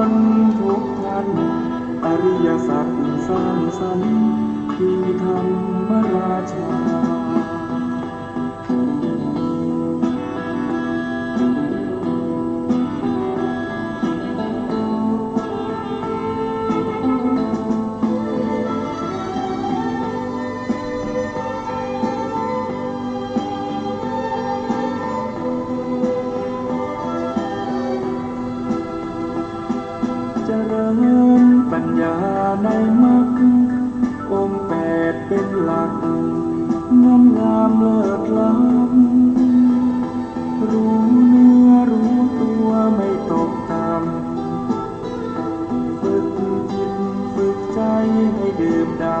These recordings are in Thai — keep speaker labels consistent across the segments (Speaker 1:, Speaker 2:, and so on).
Speaker 1: นทุกท่านอริยสัจสร้างสรรค์คือธรรมราชาเจริญปัญญาในมรรคองค์แปดเป็นหลักงามงามเลิศล้ำรู้เนื้อรู้ตัวไม่ตกต่ำฝึกจิตฝึกใจให้ดื่มด่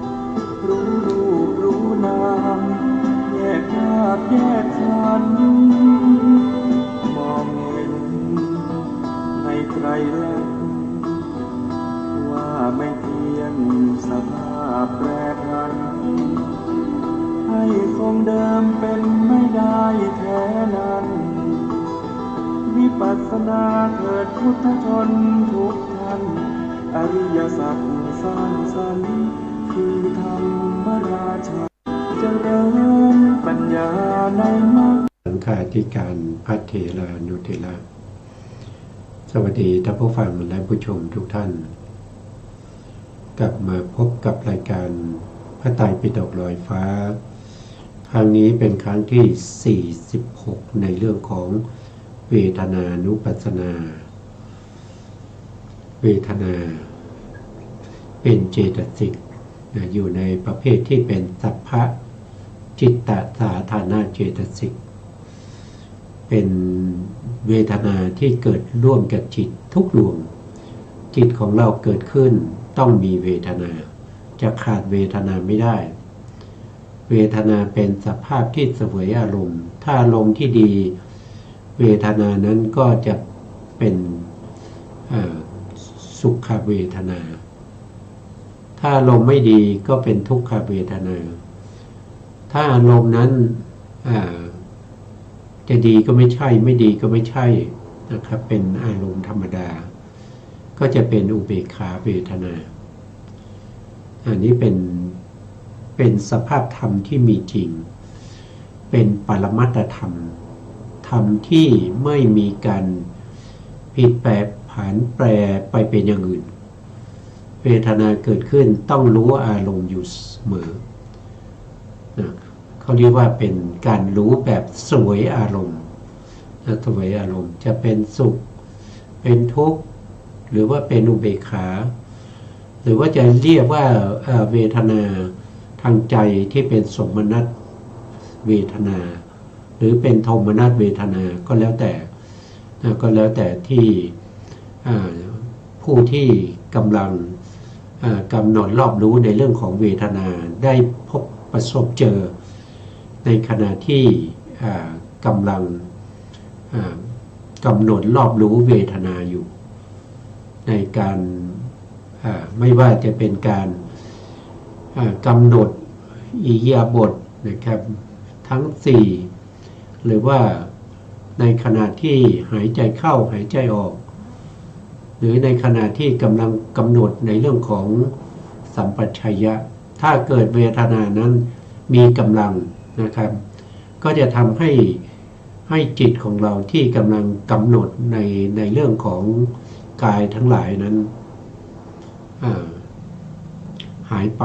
Speaker 1: ำรู้รูปรู้นามแยกธาตุแยกขันธ์มองเห็นในไตรลักษณ์ว่าไม่เที่ยงสภาพแปรผันให้คงเดิมเป็นไม่ได้แท้นั้นวิปัสสนาเถิดพุทธชนทุกท่านอริยสัจสร้างสรรค์คือธรรมราชาเจริญปัญญาในมรรค
Speaker 2: สังฆาธิการพระเถรานุเถระสวัสดีท่านผู้ฟังและผู้ชมทุกท่านกลับมาพบกับรายการพระไตรปิฎกลอยฟ้าครั้งนี้เป็นครั้งที่46ในเรื่องของเวทนานุปัสสนาเวทนาเป็นเจตสิกอยู่ในประเภทที่เป็นสัพพะจิตตสาธารณเจตสิกเป็นเวทนาที่เกิดร่วมกับจิตทุกดวงจิตของเราเกิดขึ้นต้องมีเวทนาจะขาดเวทนาไม่ได้เวทนาเป็นสภาพที่เสวยอารมณ์ถ้าอารมณ์ที่ดีเวทนานั้นก็จะเป็นสุขเวทนาถ้าอารมณ์ไม่ดีก็เป็นทุกขเวทนาถ้าอารมณ์นั้นจะดีก็ไม่ใช่ไม่ดีก็ไม่ใช่นะครับเป็นอารมณ์ธรรมดาก็จะเป็นอุเบกขาเวทนาอันนี้เป็นสภาพธรรมที่มีจริงเป็นปรมัตถธรรมธรรมที่ไม่มีการผิดแปลผันแปรไปเป็นอย่างอื่นเวทนาเกิดขึ้นต้องรู้อารมณ์อยู่เสมอเขาเรียกว่าเป็นการรู้แบบสวยอารมณ์สวยอารมณ์จะเป็นสุขเป็นทุกข์หรือว่าเป็นอุเบกขาหรือว่าจะเรียกว่าเวทนาทางใจที่เป็นสมนัตเวทนาหรือเป็นโทมนัสเวทนาก็แล้วแต่ที่ผู้ที่กำลังกำหนดรอบรู้ในเรื่องของเวทนาได้พบประสบเจอในขณะที่กำลังกำหนดรอบรู้เวทนาอยู่ในการไม่ว่าจะเป็นการกำหนดอิริยาบถนะครับทั้ง4หรือว่าในขณะที่หายใจเข้าหายใจออกหรือในขณะที่กำลังกำหนดในเรื่องของสัมปชัญญะถ้าเกิดเวทนานั้นมีกำลังนะครับก็จะทำให้จิตของเราที่กำลังกำหนดในเรื่องของกายทั้งหลายนั้นหายไป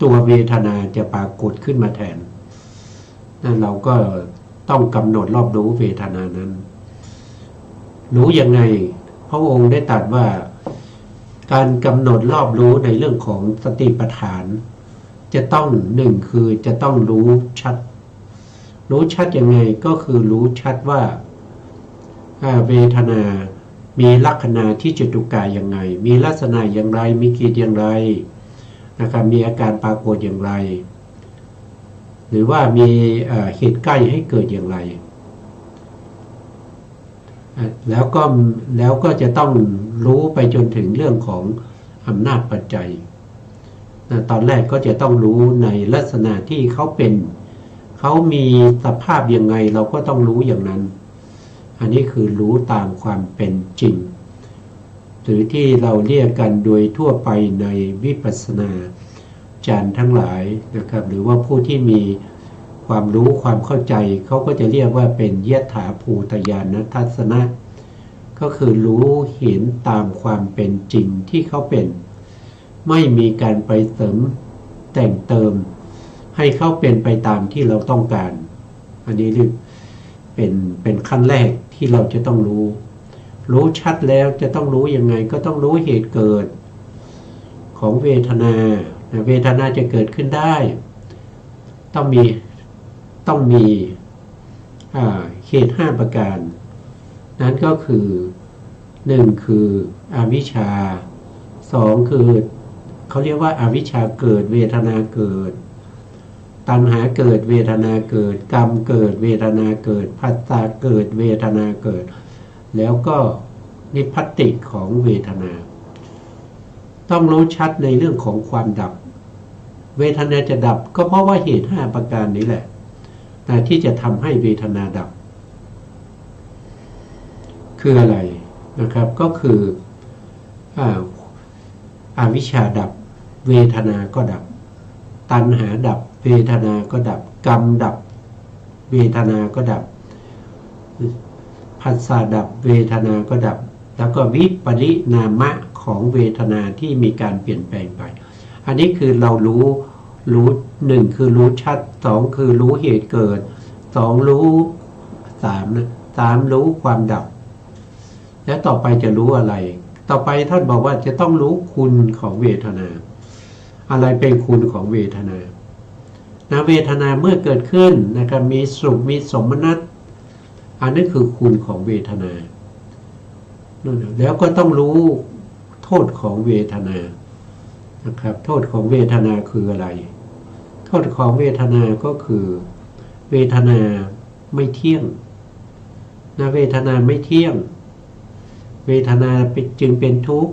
Speaker 2: ตัวเวทนาจะปรากฏขึ้นมาแทนนั่นเราก็ต้องกำหนดรอบรู้เวทนานั้นรู้ยังไงพระองค์ได้ตรัสว่าการกำหนดรอบรู้ในเรื่องของสติปัฏฐานจะต้อง1คือจะต้องรู้ชัดยังไงก็คือรู้ชัดว่าเวทนามีลักษณะที่จตุกายอย่างไรมีลักษณะอย่างไรมีกิจอย่างไรนะครับมีอาการปรากฏอย่างไรหรือว่ามีเหตุใกล้ให้เกิดอย่างไรแล้วก็จะต้องรู้ไปจนถึงเรื่องของอำนาจปัจจัยตอนแรกก็จะต้องรู้ในลักษณะที่เขามีสภาพยังไงเราก็ต้องรู้อย่างนั้นอันนี้คือรู้ตามความเป็นจริง หรือที่เราเรียกกันโดยทั่วไปในวิปัสสนาจารย์ทั้งหลายนะครับหรือว่าผู้ที่มีความรู้ความเข้าใจเขาก็จะเรียกว่าเป็นยถาภูตญาณทัศนะก็คือรู้เห็นตามความเป็นจริงที่เขาเป็นไม่มีการไปเสริมแต่งเติมให้เขาเป็นไปตามที่เราต้องการอันนี้เรียกเป็นขั้นแรกที่เราจะต้องรู้ชัดแล้วจะต้องรู้ยังไงก็ต้องรู้เหตุเกิดของเวทนาเวทนาจะเกิดขึ้นได้ต้องมีเหตุ5ประการนั้นก็คือ1คืออวิชชา2คือเขาเรียกว่าอาวิชชาเกิดเวทนาเกิดตัณหาเกิดเวทนาเกิดกรรมเกิดเวทนาเกิดผัสสะเกิดเวทนาเกิดแล้วก็นิพพติของเวทนาต้องรู้ชัดในเรื่องของความดับเวทนาจะดับก็เพราะว่าเหตุ5ประการนี้แหละที่จะทำให้เวทนาดับคืออะไรนะครับก็คืออวิชชาดับเวทนาก็ดับตัณหาดับเวทนาก็ดับกรรมดับเวทนาก็ดับผัสสะดับเวทนาก็ดับแล้วก็วิปริณามะของเวทนาที่มีการเปลี่ยนแปลงไปอันนี้คือเรารู้1คือรู้ชัด2คือรู้เหตุเกิด2รู้3นะ3รู้ความดับและต่อไปจะรู้อะไรต่อไปท่านบอกว่าจะต้องรู้คุณของเวทนาอะไรเป็นคุณของเวทนาเวทนาเมื่อเกิดขึ้นนะครับมีสุขมีสมนัตอันนี้คือคุณของเวทนาแล้วก็ต้องรู้โทษของเวทนานะครับโทษของเวทนาคืออะไรโทษของเวทนาก็คือเวทนาไม่เที่ยงเวทนาไม่เที่ยงเวทนาจึงเป็นทุกข์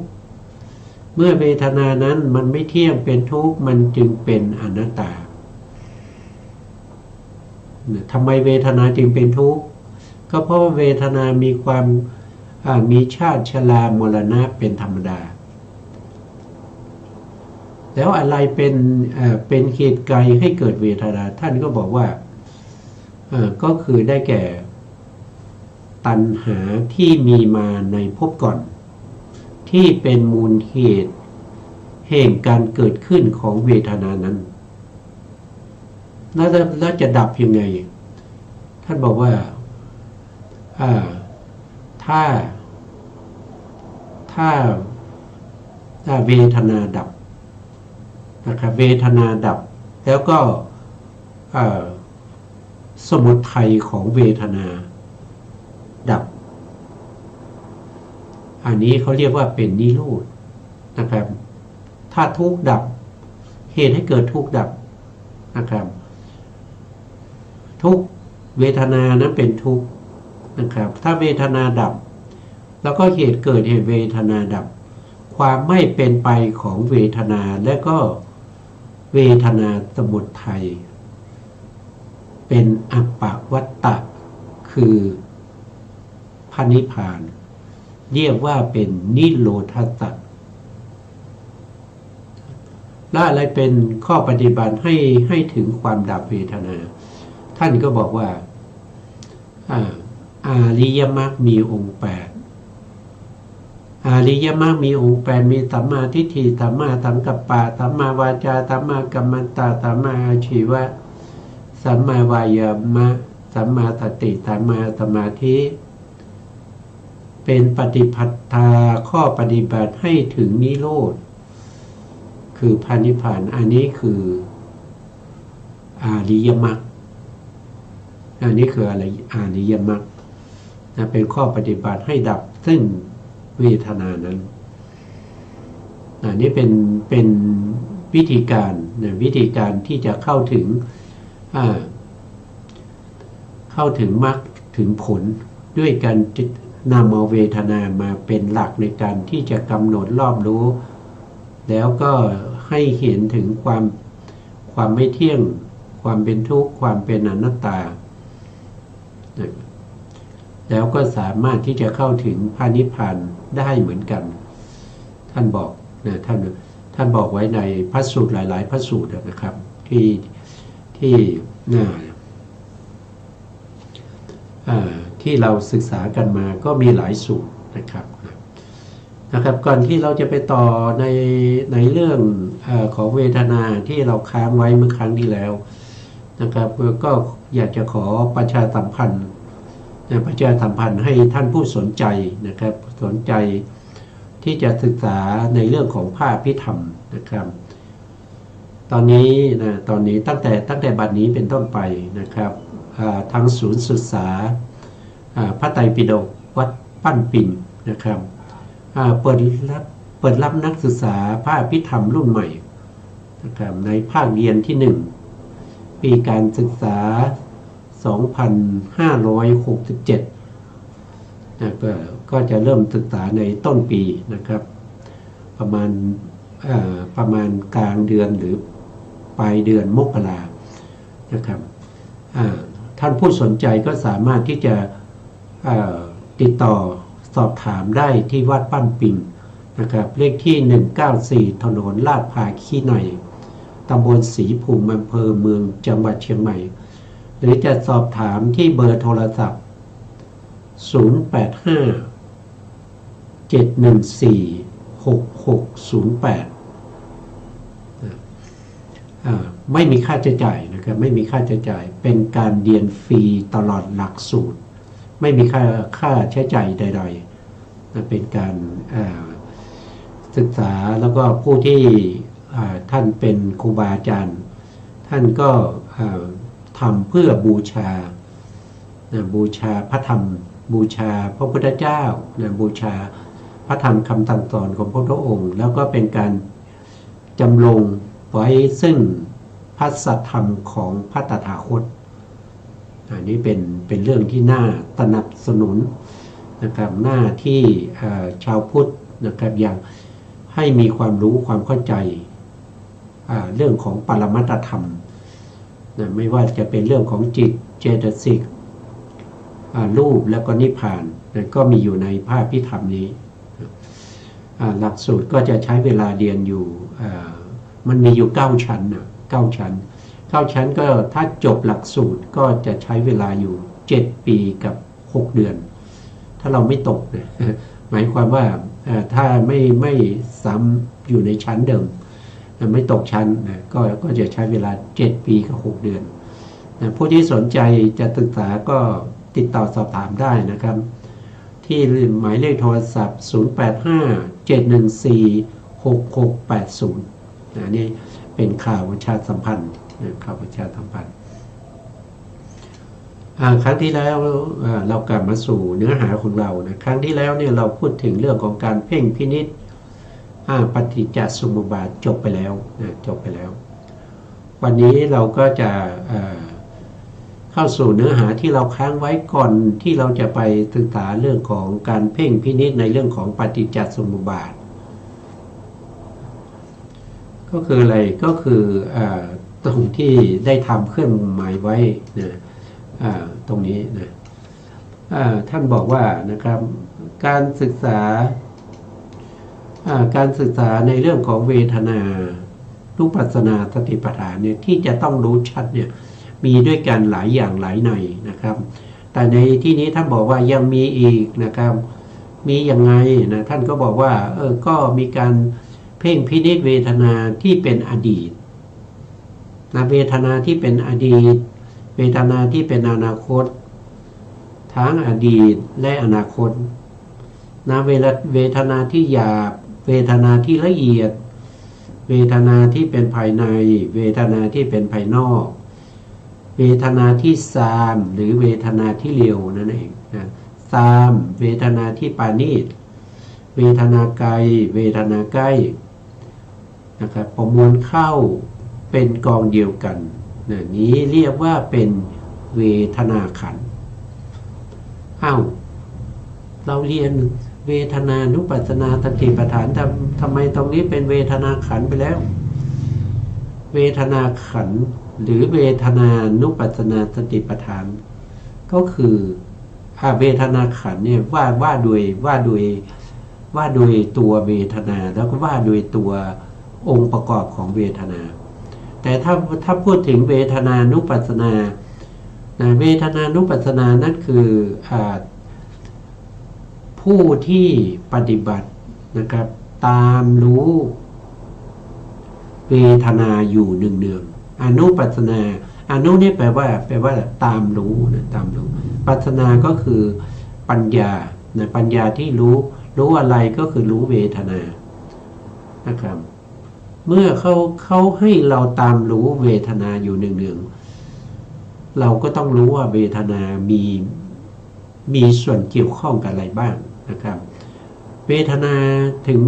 Speaker 2: เมื่อเวทนานั้นมันไม่เที่ยงเป็นทุกข์มันจึงเป็นอนัตตาทำไมเวทนาจึงเป็นทุกข์ก็เพราะว่าเวทนามีความมีชาติชรามรณะเป็นธรรมดาแล้วอะไรเป็นเหตุไกลให้เกิดเวทนาท่านก็บอกว่าก็คือได้แก่ตัณหาที่มีมาในภพก่อนที่เป็นมูลเหตุแห่งการเกิดขึ้นของเวทนานั้นแล้วจะดับยังไงท่านบอกว่าถ้าเวทนาดับนะครับเวทนาดับแล้วก็สมุทัยของเวทนาดับอันนี้เขาเรียกว่าเป็นนิโรธนะครับถ้าทุกข์ดับเหตุให้เกิดทุกข์ดับนะครับทุกเวทนานั้นเป็นทุกข์นะครับถ้าเวทนาดับแล้วก็เหตุเกิดเหตุเวทนาดับความไม่เป็นไปของเวทนาและก็เวทนาสมุทัยเป็นอัปปวัตตะคือพระนิพพานเรียกว่าเป็นนิโรธสัจและอะไรเป็นข้อปฏิบัติให้ถึงความดับเวทนาท่านก็บอกว่าอาริยมรรคมีองค์8อาริยมรรคมีองค์8มีสัมมาทิฏฐิสัมมาสังกัปปะสัมมาวาจาสัมมากัมมันตะสัมมาอาชีวะสัมมาวายามะสัมมาสติสัมมาสมาธิเป็นปฏิปัฏฐาข้อปฏิบัติให้ถึงนิโรธคือพระนิพพานอันนี้คืออาริยมรรคอันนี้คืออะไรอาริยมรรคเป็นข้อปฏิบัติให้ดับซึ่งเวทนานั้นอันนี้เป็นวิธีการที่จะเข้าถึงมรรคถึงผลด้วยการนำเอาเวทนามาเป็นหลักในการที่จะกำหนดรอบรู้แล้วก็ให้เห็นถึงความไม่เที่ยงความเป็นทุกข์ความเป็นอนัตตาแล้วก็สามารถที่จะเข้าถึงพระนิพพานได้เหมือนกัน ท่านบอกนะท่านบอกไว้ในพระสูตรหลายๆพระสูตรนะครับที่ที่เราศึกษากันมาก็มีหลายสูตรนะครับก่อนที่เราจะไปต่อในเรื่องของเวทนาที่เราค้างไว้เมื่อครั้งที่แล้วนะครับก็อยากจะขอประชาสัมพันธ์ให้ท่านผู้สนใจนะครับสนใจที่จะศึกษาในเรื่องของพระอภิธรรมนะครับตอนนี้ตั้งแต่บัดนี้เป็นต้นไปนะครับทางศูนย์ศึกษาพระไตรปิฎกวัดปั้นปิ่นนะครับเปิดรับนักศึกษาพระอภิธรรมรุ่นใหม่นะครับในภาคเรียนที่1ปีการศึกษา 2567 ก็จะเริ่มศึกษาในต้นปีนะครับประมาณกลางเดือนหรือปลายเดือนมกรานะครับท่านผู้สนใจก็สามารถที่จะติดต่อสอบถามได้ที่วัดปั้นปิงนะครับเลขที่194ถนนลาดพร้าวขี้ในตำบลศรีภูมิอำเภอเมืองจังหวัดเชียงใหม่หรือจะสอบถามที่เบอร์โทรศัพท์085 714 6608ไม่มีค่าใช้จ่ายนะครับไม่มีค่าใช้จ่ายเป็นการเรียนฟรีตลอดหลักสูตรไม่มีค่าใช้จ่ายใดๆเป็นการศึกษาแล้วก็ผู้ที่ท่านเป็นครูบาอาจารย์ท่านก็ทำเพื่อบูชาพระธรรมบูชาพระพุทธเจ้าบูชาพระธรรมคำสั่งสอนของพระพุทธองค์แล้วก็เป็นการจำลงไว้ซึ่งพระสัทธรรมของพระตถาคตอันนี้เป็นเรื่องที่น่าสนับสนุนนะครับหน้าที่ชาวพุทธนะครับอย่างให้มีความรู้ความเข้าใจเรื่องของปรมัตถธรรมไม่ว่าจะเป็นเรื่องของจิตเจตสิกรูปแล้วก็นิพพานก็มีอยู่ในภาคพิธรรมนี้หลักสูตรก็จะใช้เวลาเรียนอยู่มันมีอยู่9 ชั้น9 ชั้นก็ถ้าจบหลักสูตรก็จะใช้เวลาอยู่7 ปีกับ6 เดือนถ้าเราไม่ตกนะหมายความว่าถ้าไม่ซ้ำอยู่ในชั้นเดิมไม่ตกชั้นก็จะใช้เวลา7 ปีกับ6 เดือนผู้ที่สนใจจะศึกษาก็ติดต่อสอบถามได้นะครับที่หมายเลขโทรศัพท์085 714 6680นี่เป็นข่าวประชาสัมพันธ์ครั้งที่แล้วเรากลับมาสู่เนื้อหาของเรานะครั้งที่แล้วเนี่ยเราพูดถึงเรื่องของการเพ่งพินิจปฏิจจสมุปบาทจบไปแล้ววันนี้เราก็จะเข้าสู่เนื้อหาที่เราค้างไว้ก่อนที่เราจะไปศึกษาเรื่องของการเพ่งพินิจในเรื่องของปฏิจจสมุปบาทก็คืออะไรก็คือตรงที่ได้ทำเครื่องหมายไว้นะตรงนี้นะท่านบอกว่านะครับการศึกษาในเรื่องของเวทนานุปัสสนาสติปัฏฐานเนี่ยที่จะต้องรู้ชัดเนี่ยมีด้วยกันหลายอย่างหลายในนะครับแต่ในที่นี้ท่านบอกว่ายังมีอีกนะครับมียังไงนะท่านก็บอกว่าก็มีการเพ่งพินิจเวทนาที่เป็นอดีตนะเวทนาที่เป็นอดีตเวทนาที่เป็นอนาคตทั้งอดีตและอนาคตนะเวทนาที่หยาบเวทนาที่ละเอียดเวทนาที่เป็นภายในเวทนาที่เป็นภายนอกเวทนาที่ซามหรือเวทนาที่เลียวนั่นเองนะซามเวทนาที่ปานีตเวทนาไกลเวทนาใกล้นะครับประมวลเข้าเป็นกองเดียวกันนี้เรียกว่าเป็นเวทนาขันธ์เราเรียนเวทนานุปัสสนาสติปัฏฐานทำไมตรงนี้เป็นเวทนาขันธ์ไปแล้วเวทนาขันธ์หรือเวทนานุปัสสนาสติปัฏฐานก็คือเวทนาขันธ์เนี่ยว่าโดย ว่าโดยตัวเวทนาแล้วก็ว่าโดยตัวองค์ประกอบของเวทนา แต่ถ้าพูดถึงเวทนานุปัสสนาเวทนานุปัสสนานั่นคือผู้ที่ปฏิบัตินะครับตามรู้เวทนาอยู่เนืองๆอนุปัสสนาอนุนี่แปลว่าตามรู้นะตามรู้ปัสสนาก็คือปัญญานะปัญญาที่รู้อะไรก็คือรู้เวทนานะครับเมื่อเขาให้เราตามรู้เวทนาอยู่เนืองๆเราก็ต้องรู้ว่าเวทนามีส่วนเกี่ยวข้องกับอะไรบ้างนะครับเวทนาถึง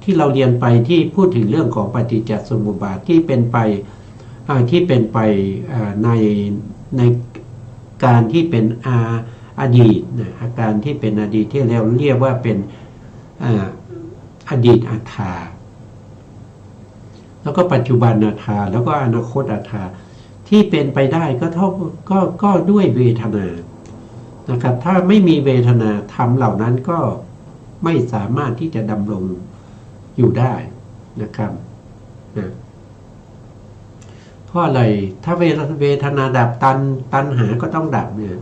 Speaker 2: ที่เราเรียนไปที่พูดถึงเรื่องของปฏิจจสมุปบาทที่เป็นไปในการที่เป็นอดีตนะอาการที่เป็นอดีตที่เราเรียกว่าเป็นอดีตอัตถาแล้วก็ปัจจุบันอัตถาแล้วก็อนาคตอัตถาที่เป็นไปได้ก็ด้วยเวทนานะครับถ้าไม่มีเวทนาธรรมเหล่านั้นก็ไม่สามารถที่จะดำรงอยู่ได้นะครับนะเพราะอะไรถ้าเวทนาดับตัณหาก็ต้องดับเนี่ย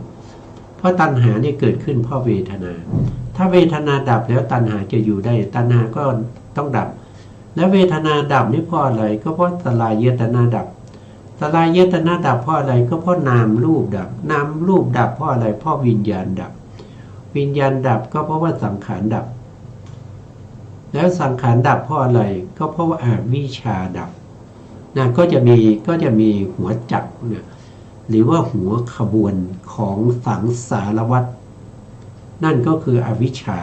Speaker 2: เพราะตัณหาเนี่ยเกิดขึ้นเพราะเวทนาถ้าเวทนาดับแล้วตัณหาจะอยู่ได้ตัณหาก็ต้องดับแล้วเวทนาดับนี่เพราะอะไรก็เพราะสลายตนะดับสลายตนะดับเพราะอะไรก็เพราะนามรูปดับนามรูปดับเพราะอะไรเพราะวิญญาณดับวิญญาณดับก็เพราะว่าสังขารดับแล้วสังขารดับเพราะอะไรก็เพราะว่าอวิชชาดับนะก็จะมีหัวจักรเนี่ยหรือว่าหัวขบวนของสังสารวัฏนั่นก็คืออวิชชา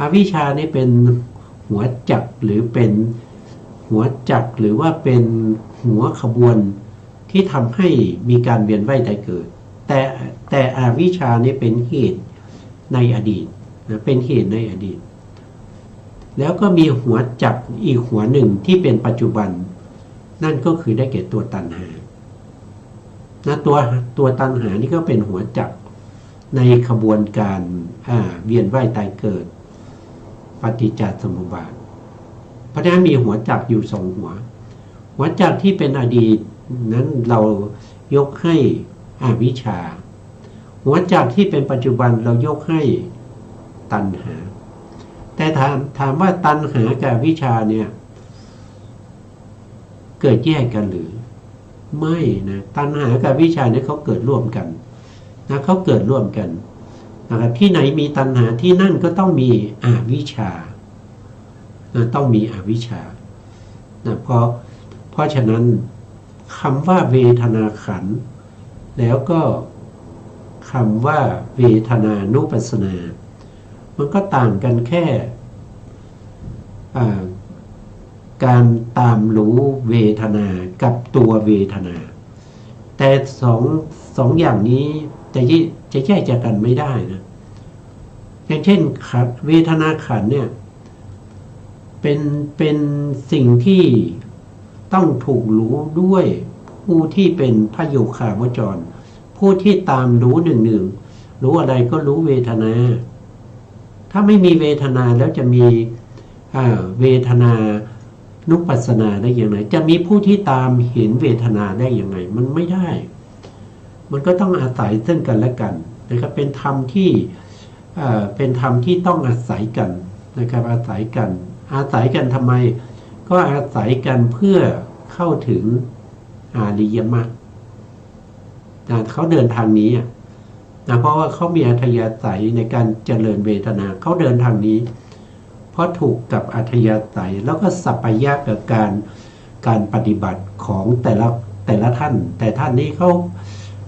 Speaker 2: อวิชชานี่เป็นหัวจักรหรือเป็นหัวจักรหรือว่าเป็นหัวขบวนที่ทำให้มีการเวียนว่ายตายเกิดแต่อวิชชานี่เป็นเหตุในอดีตนะเป็นเหตุในอดีตแล้วก็มีหัวจักรอีกหัวหนึ่งที่เป็นปัจจุบันนั่นก็คือได้แก่ตัวตัณหานะตัวตัณหานี่ก็เป็นหัวจักรในขบวนการเวียนว่ายตายเกิดปฏิจจสมุปบาทเพราะฉะนั้นมีหัวจักรอยู่2หัวจักรที่เป็นอดีตนั้นเรายกให้อวิชชาหัวจักรที่เป็นปัจจุบันเรายกให้ตัณหาแต่ถามว่าตัณหากับวิชชาเนี่ยเกิดแยกกันหรือไม่นะตัณหากับวิชชาเนี่ยเขาเกิดร่วมกันนะเขาเกิดร่วมกันนะครับที่ไหนมีตัณหาที่นั่นก็ต้องมีอวิชชานะต้องมีอวิชชานะเพราะฉะนั้นคำว่าเวทนาขันธ์แล้วก็คำว่าเวทนานุปัสสนามันก็ต่างกันแค่การตามรู้เวทนากับตัวเวทนาแต่สองอย่างนี้จะแยกจากกันไม่ได้นะอย่างเช่นเวทนาขันธ์เนี่ยเป็นสิ่งที่ต้องถูกรู้ด้วยผู้ที่เป็นพโยคาวจรผู้ที่ตามรู้หนึ่งรู้อะไรก็รู้เวทนาถ้าไม่มีเวทนาแล้วจะมีเวทนานุปัสสนาได้อย่างไรจะมีผู้ที่ตามเห็นเวทนาได้อย่างไรมันไม่ได้มันก็ต้องอาศัยซึ่งกันและกันนะครับเป็นธรรมที่ต้องอาศัยกันนะครับอาศัยกันทำไมก็อาศัยกันเพื่อเข้าถึงอริยมรรคเขาเดินทางนี้นะเพราะว่าเขามีอัธยาศัยในการเจริญเวทนาเขาเดินทางนี้เพราะถูกกับอัธยาศัยแล้วก็สัพพยะกับการปฏิบัติของแต่ละท่านแต่ท่านนี้เ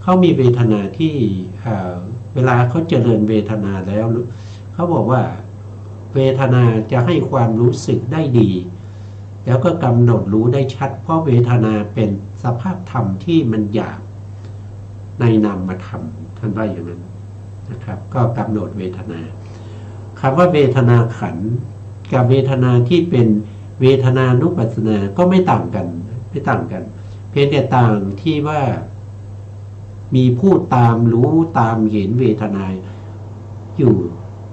Speaker 2: ขามีเวทนาที่เวลาเขาเจริญเวทนาแล้วเขาบอกว่าเวทนาจะให้ความรู้สึกได้ดีแล้วก็กำหนดรู้ได้ชัดเพราะเวทนาเป็นสภาพธรรมที่มันหยาบในนามธรรมท่านว่าอย่างนั้นนะครับก็กำหนดเวทนาคำว่าเวทนาขันธ์กับเวทนาที่เป็นเวทนานุปัสสนาก็ไม่ต่างกันเพียงแต่ต่างที่ว่ามีผู้ตามรู้ตามเห็นเวทนาอยู่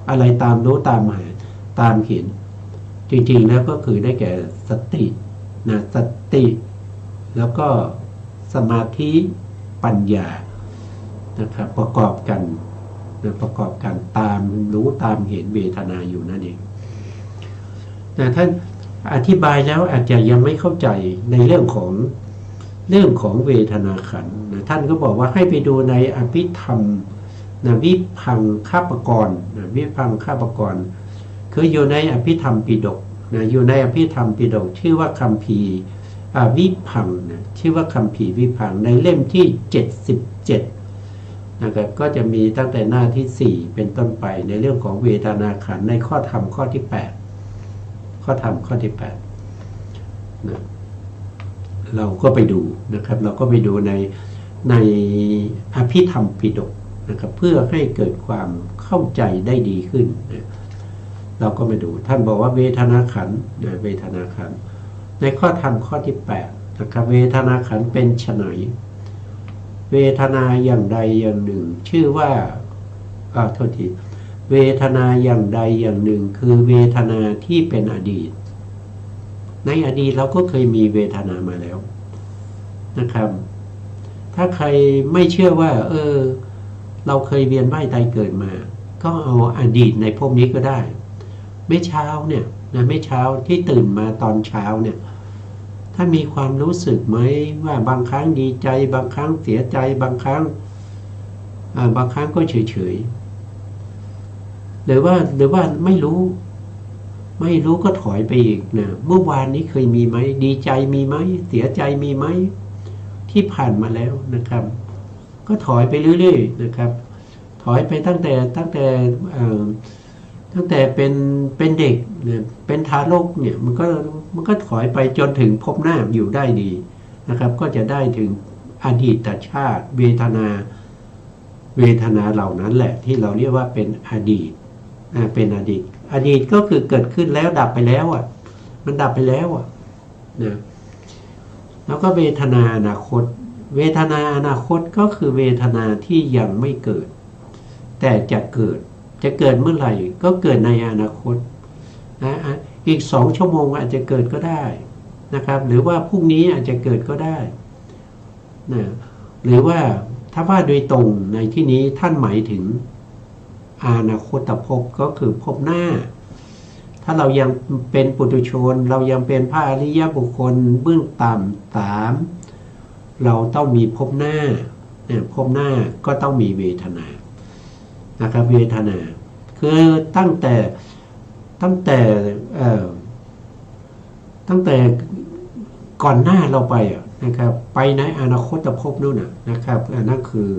Speaker 2: อะไรตามรู้ตามหาต ตามเห็นจริงๆแล้วก็คือได้แก่สตินะสติแล้วก็สมาธิปัญญานะครับประกอบกันนะประกอบกันตามรู้ตามเห็นเวทนาอยู่นั่นเองนะท่านอธิบายแล้วอาจจะยังไม่เข้าใจในเรื่องของเวทนาขันธ์นะท่านก็บอกว่าให้ไปดูในอภิธรรมนะวิพังคปกรณ์นะวิพังคปกรณ์คืออยู่ในอภิธรรมปิฎกนะอยู่ในอภิธรรมปิฎกชื่อว่าคัมภีร์วิพังนะชื่อว่าคัมภีร์วิพังในเล่มที่77นะครับก็จะมีตั้งแต่หน้าที่4เป็นต้นไปในเรื่องของเวทนาขันธ์ในข้อธรรมข้อที่8ข้อธรรมข้อที่8นะเราก็ไปดูนะครับเราก็ไปดูในอภิธรรมปิฎกนะครับเพื่อให้เกิดความเข้าใจได้ดีขึ้นนะเราก็ไปดูท่านบอกว่าเวทนาขันธ์นะเวทนาขันธ์ในข้อธรรมข้อที่8นะครับเวทนาขันธ์เป็นไฉนเวทนาอย่างใดอย่างหนึ่งชื่อว่าโทษทีเวทนาอย่างใดอย่างหนึ่งคือเวทนาที่เป็นอดีตในอดีตเราก็เคยมีเวทนามาแล้วนะครับถ้าใครไม่เชื่อว่าเราเคยเวียนว่ายตายเกิดมาก็เอาอดีตในภพนี้ก็ได้ไม่เช้าเนี่ยนะไม่เช้าที่ตื่นมาตอนเช้าเนี่ยถ้ามีความรู้สึกไหมว่าบางครั้งดีใจบางครั้งเสียใจบางครั้งก็เฉยๆหรือว่าไม่รู้ก็ถอยไปอีกนะเมื่อวานนี้เคยมีไหมดีใจมีไหมเสียใจมีไหมที่ผ่านมาแล้วนะครับก็ถอยไปเรื่อยๆนะครับถอยไปตั้งแต่เป็นเด็กเนี่ยเป็นทารกเนี่ยมันก็ถอยไปจนถึงพบหน้าอยู่ได้ดีนะครับก็จะได้ถึงอดีตชาติเวทนาเหล่านั้นแหละที่เราเรียกว่าเป็นอดีตเป็นอดีตก็คือเกิดขึ้นแล้วดับไปแล้วมันดับไปแล้วนะแล้วก็เวทนาอนาคตเวทนาอนาคตก็คือเวทนาที่ยังไม่เกิดแต่จะเกิดเมื่อไหร่ก็เกิดในอนาคตนะอีก2 ชั่วโมงอาจจะเกิดก็ได้นะครับหรือว่าพรุ่งนี้อาจจะเกิดก็ได้นะหรือว่าถ้าว่าโดยตรงในที่นี้ท่านหมายถึงอนาคตภพก็คือภพหน้าถ้าเรายังเป็นปุถุชนเรายังเป็นพระอริยบุคคลเบื้องต่ำ3เราต้องมีภพหน้าภพหน้าก็ต้องมีเวทนานะครับเวทนาคือตั้งแต่ก่อนหน้าเราไปนะครับไปในอนาคตภพนู่นนะครับนั่นคือ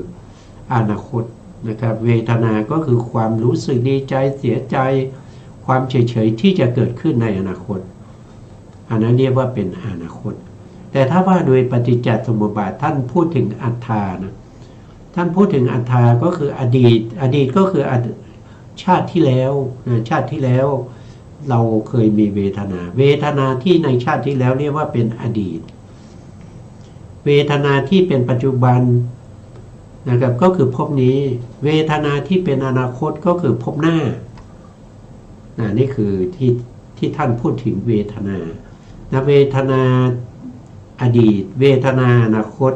Speaker 2: อนาคตนะครับเวทนาก็คือความรู้สึกดีใจเสียใจความเฉยๆที่จะเกิดขึ้นในอนาคตอันนั้นเรียกว่าเป็นอนาคตแต่ถ้าว่าโดยปฏิจจสมุปบาทท่านพูดถึงอัตถานะท่านพูดถึงอัตถาก็คืออดีตก็คือชาติที่แล้วเราเคยมีเวทนาที่ในชาติที่แล้วเรียกว่าเป็นอดีตเวทนาที่เป็นปัจจุบันนะครับก็คือภพนี้เวทนาที่เป็นอนาคตก็คือภพหน้านี่คือที่ท่านพูดถึงเวทนาเวทนาอดีตเวทนาอนาคต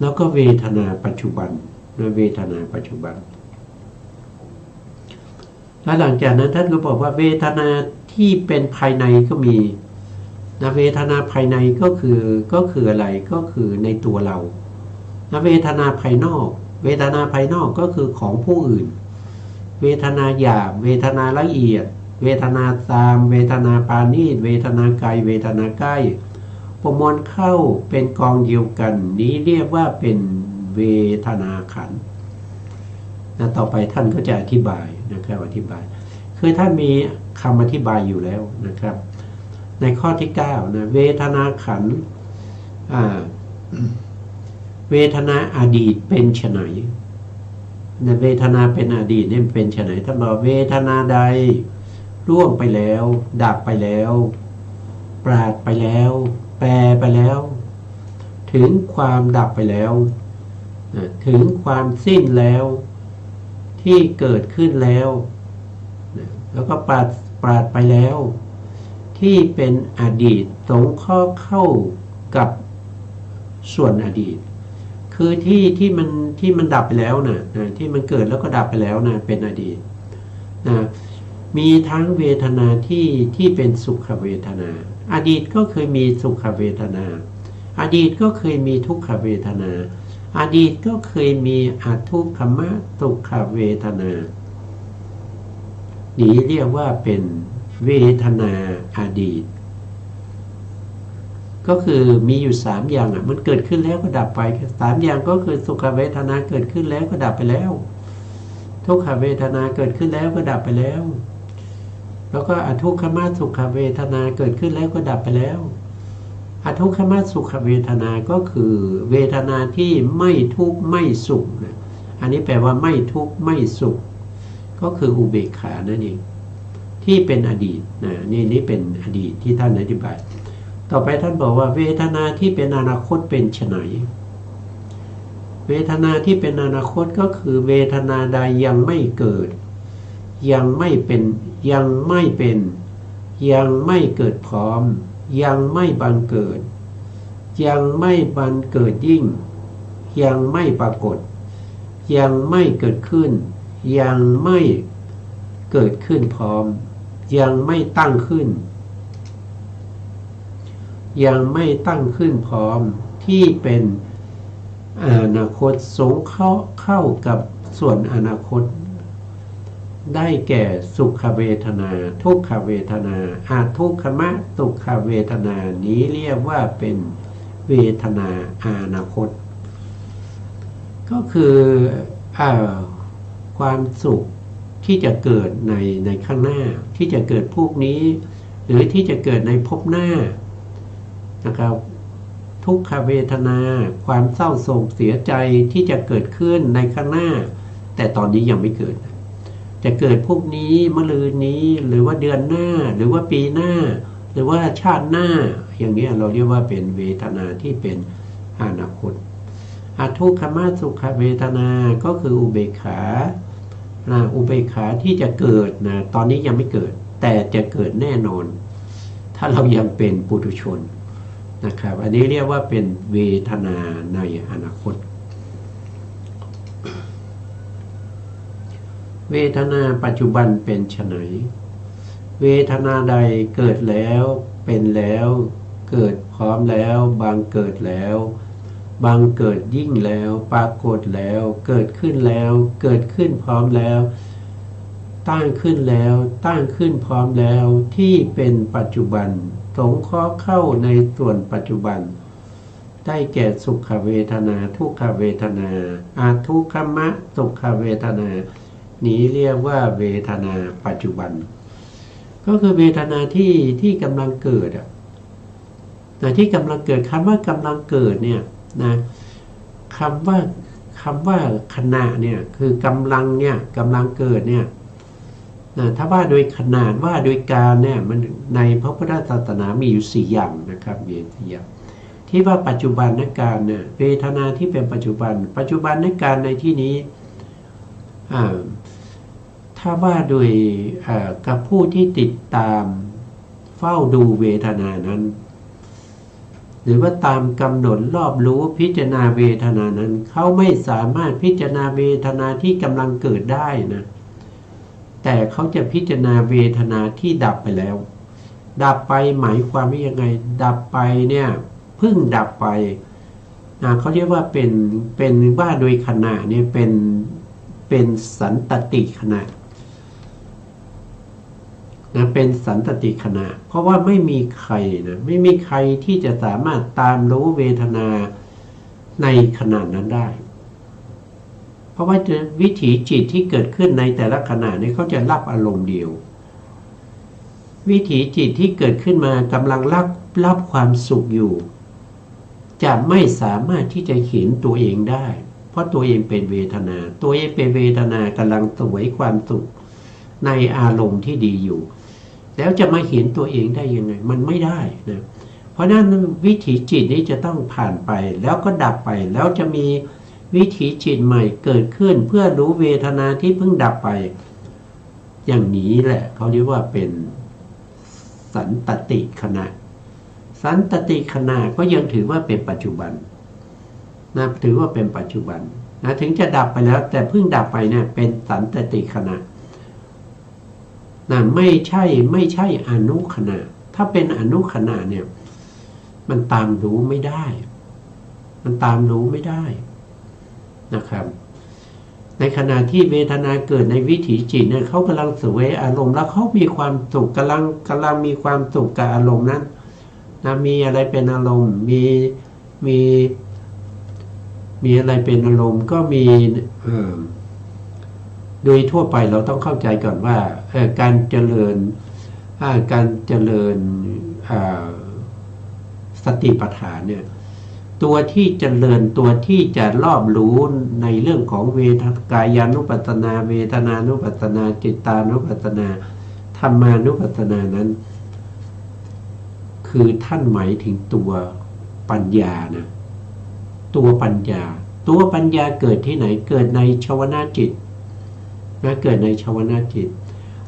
Speaker 2: แล้วก็เวทนาปัจจุบันเวทนาปัจจุบันแล้วหลังจากนั้นท่านก็บอกว่าเวทนาที่เป็นภายในก็มีเวทนาภายในก็คืออะไรก็คือในตัวเราเวทนาภายนอกก็คือของผู้อื่นเวทนาหยาบเวทนาละเอียดเวทนาตามเวทนาปานีตเวทนาไกลเวทนาใกล้ประมวลเข้าเป็นกองเดียวกันนี้เรียกว่าเป็นเวทนาขันธ์ต่อไปท่านก็จะอธิบายนะครับอธิบายคือท่านมีคำอธิบายอยู่แล้วนะครับในข้อที่9นะเวทนาขันธ์เวทนาอดีตเป็นไฉนเวทนาเป็นอดีตนี่เป็นไฉนท่านบอกเวทนาใดล่วงไปแล้วดับไปแล้วปราดไปแล้วแปรไปแล้วถึงความดับไปแล้วถึงความสิ้นแล้วที่เกิดขึ้นแล้วแล้วก็ป ปราดไปแล้วที่เป็นอดีตสงเคราะห์เข้ากับส่วนอดีตคือที่มันดับไปแล้วนะที่มันเกิดแล้วก็ดับไปแล้วนะเป็นอดีตนะมีทั้งเวทนาที่เป็นสุขเวทนาอดีตก็เคยมีสุขเวทนาอดีตก็เคยมีทุกขเวทนาอดีตก็เคยมีอทุกขมะทุกขเวทนานี้เรียกว่าเป็นเวทนาอดีตก็คือมีอยู่3อย่างมันเกิดขึ้นแล้วก็ดับไป3อย่างก็คือสุขเวทนาเกิดขึ้นแล้วก็ดับไปแล้วทุกขเวทนาเกิดขึ้นแล้วก็ดับไปแล้วแล้วก็อทุกขมสุขเวทนาเกิดขึ้นแล้วก็ดับไปแล้วอทุกขมสุขเวทนาก็คือเวทนาที่ไม่ทุกข์ไม่สุขอันนี้แปลว่าไม่ทุกข์ไม่สุขก็คืออุเบกขานั่นเองที่เป็นอดีตนี่เป็นอดีตที่ท่านอธิบายต่อไปท่านบอกว่าเวทนาที่เป็นอนาคตเป็นไฉนเวทนาที่เป็นอนาคตก็คือเวทนาใดยังไม่เกิดยังไม่เป็นยังไม่เกิดพร้อมยังไม่บังเกิดยังไม่บังเกิดยิ่งยังไม่ปรากฏยังไม่เกิดขึ้นยังไม่เกิดขึ้นพร้อมยังไม่ตั้งขึ้นยังไม่ตั้งขึ้นพร้อมที่เป็นอนาคตสงเคราะห์เข้ากับส่วนอนาคตได้แก่สุขเวทนาทุกขเวทนาอาทุกขมะทุกขเวทนานี้เรียกว่าเป็นเวทนาอนาคตก็คือความสุขที่จะเกิดในข้างหน้าที่จะเกิดพวกนี้หรือที่จะเกิดในภพหน้านะครับทุกขเวทนาความเศร้าโศกเสียใจที่จะเกิดขึ้นในข้างหน้าแต่ตอนนี้ยังไม่เกิดจะเกิดพวกนี้มะรืนนี้หรือว่าเดือนหน้าหรือว่าปีหน้าหรือว่าชาติหน้าอย่างนี้เราเรียกว่าเป็นเวทนาที่เป็นอนาคตอทุกขมสุขเวทนาก็คืออุเบกขาอุเบกขาที่จะเกิดตอนนี้ยังไม่เกิดแต่จะเกิดแน่นอนถ้าเรายังเป็นปุถุชนนะครับอันนี้เรียกว่าเป็นเวทนาในอนาคตเวทนาปัจจุบันเป็นไฉนเวทนาใดเกิดแล้วเป็นแล้วเกิดพร้อมแล้วบางเกิดแล้วบางเกิดยิ่งแล้วปรากฏแล้วเกิดขึ้นแล้วเกิดขึ้นพร้อมแล้วตั้งขึ้นแล้วตั้งขึ้นพร้อมแล้วที่เป็นปัจจุบันสงเคราะห์เข้าในส่วนปัจจุบันได้แก่สุขเวทนาทุกขเวทนาอาทุกขมะสุขเวทนานี้เรียกว่าเวทนาปัจจุบันก็คือเวทนาที่กำลังเกิดแต่ที่กำลังเกิดคำว่ากำลังเกิดเนี่ยนะคำว่าขณะเนี่ยคือกำลังเกิดเนี่ยนะถ้าว่าโดยขนาดว่าโดยการเนี่ยมันในพระพุทธศาสนามีอยู่4อย่างนะครับมี4อย่างที่ว่าปัจจุบันนการเนี่ยเวทนาที่เป็นปัจจุบันนการในที่นี้ถ้าว่าโดยกับผู้ที่ติดตามเฝ้าดูเวทนานั้นหรือว่าตามกำหนดรอบรู้พิจารณาเวทนานั้นเขาไม่สามารถพิจารณาเวทนาที่กำลังเกิดได้นะแต่เขาจะพิจารณาเวทนาที่ดับไปแล้วดับไปหมายความว่ายังไงดับไปเนี่ยเพิ่งดับไปเขาเรียกว่าเป็นว่าโดยขณะเนี่ยเป็นสันตติขณะเป็นสันตติขณะเพราะว่าไม่มีใครที่จะสามารถตามรู้เวทนาในขณะนั้นได้เพราะว่าวิถีจิตที่เกิดขึ้นในแต่ละขณะนี้เขาจะรับอารมณ์เดียววิถีจิตที่เกิดขึ้นมากำลังรับความสุขอยู่จะไม่สามารถที่จะเห็นตัวเองได้เพราะตัวเองเป็นเวทนากำลังเสวยความสุขในอารมณ์ที่ดีอยู่แล้วจะมาเห็นตัวเองได้ยังไงมันไม่ได้นะเพราะนั้นวิถีจิตนี้จะต้องผ่านไปแล้วก็ดับไปแล้วจะมีวิถีจิตใหม่เกิดขึ้นเพื่อรู้เวทนาที่เพิ่งดับไป อย่างนี้แหละเขาเรียกว่าเป็นสันตติขณะสันตติขณะก็ยังถือว่าเป็นปัจจุบันนะถือว่าเป็นปัจจุบันนะถึงจะดับไปแล้วแต่เพิ่งดับไปเนี่ยเป็นสันตติขณะนะไม่ใช่อนุขณะถ้าเป็นอนุขณะเนี่ยมันตามรู้ไม่ได้มันตามรู้ไม่ได้นะครับในขณะที่เวทนาเกิดในวิถีจิตเนี่ยเขากำลังเสวยอารมณ์แล้วเขามีความสุขกำลังมีความสุขกับอารมณ์นั้นนะมีอะไรเป็นอารมณ์มีอะไรเป็นอารมณ์ก็มีโดยทั่วไปเราต้องเข้าใจก่อนว่าการเจริญสติปัฏฐานเนี่ยตัวที่เจริญตัวที่จะรอบรู้ในเรื่องของกายานุปัสสนาเวทนานุปัสสนาจิตานุปัสสนาธรรมานุปัสสนานั้นคือท่านหมายถึงตัวปัญญานะตัวปัญญาเกิดที่ไหนเกิดในชวนาจิตนะเกิดในชวนาจิต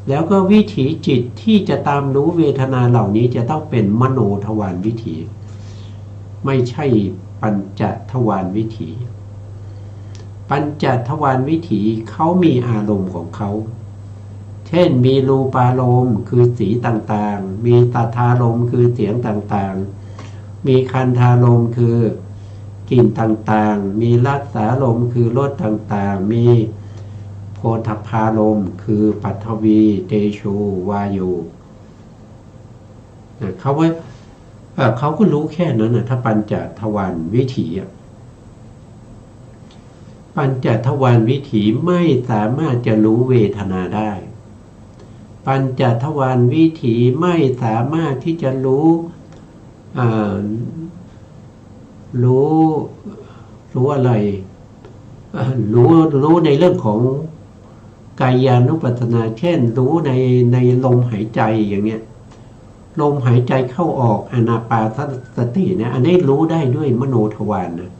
Speaker 2: แล้วก็วิถีจิตที่จะตามรู้เวทนาเหล่านี้จะต้องเป็นมโนทวารวิถีไม่ใช่ปัญจทวารวิถีปัญจทวารวิถีเขามีอารมณ์ของเขาเช่นมีรูปารมณ์คือสีต่างๆมีตถารมณ์คือเสียงต่างๆมีคันธารมณ์คือกลิ่นต่างๆมีรสารมณ์คือรสต่างๆมีโผฏฐัพพารมณ์คือปัทวีเตโชวายุเขาก็รู้แค่นั้นนะถ้าปัญจทวารวิถีปัญจทวารวิถีไม่สามารถจะรู้เวทนาได้ปัญจทวารวิถีไม่สามารถที่จะรู้อะไรรู้ในเรื่องของกายานุปัสสนาเช่นรู้ในลมหายใจอย่างเงี้ยลมหายใจเข้าออกอานาปานสติเนี่ยอันนี้รู้ได้ด้วยมโนทวารนะ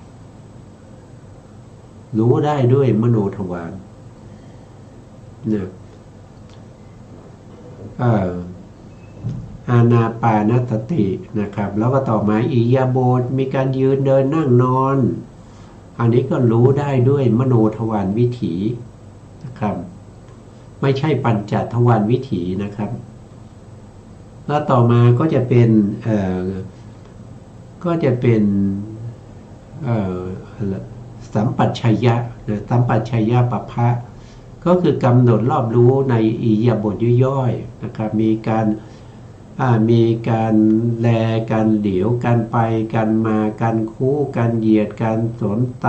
Speaker 2: รู้ได้ด้วยมโนทวารเนี่ยอานาปานสตินะครับแล้วก็ต่อมาอิริยาบถมีการยืนเดินนั่งนอนอันนี้ก็รู้ได้ด้วยมโนทวารวิถีนะครับไม่ใช่ปัญจทวารวิถีนะครับแล้วต่อมาก็จะเป็นสัมปชัญญะสัมปชัญญะปัพพะก็คือกำหนดรอบรู้ในอิริยาบถย่อยๆนะครับมีการแลการเหลียวการไปการมาการคู่การเหยียดการสนไต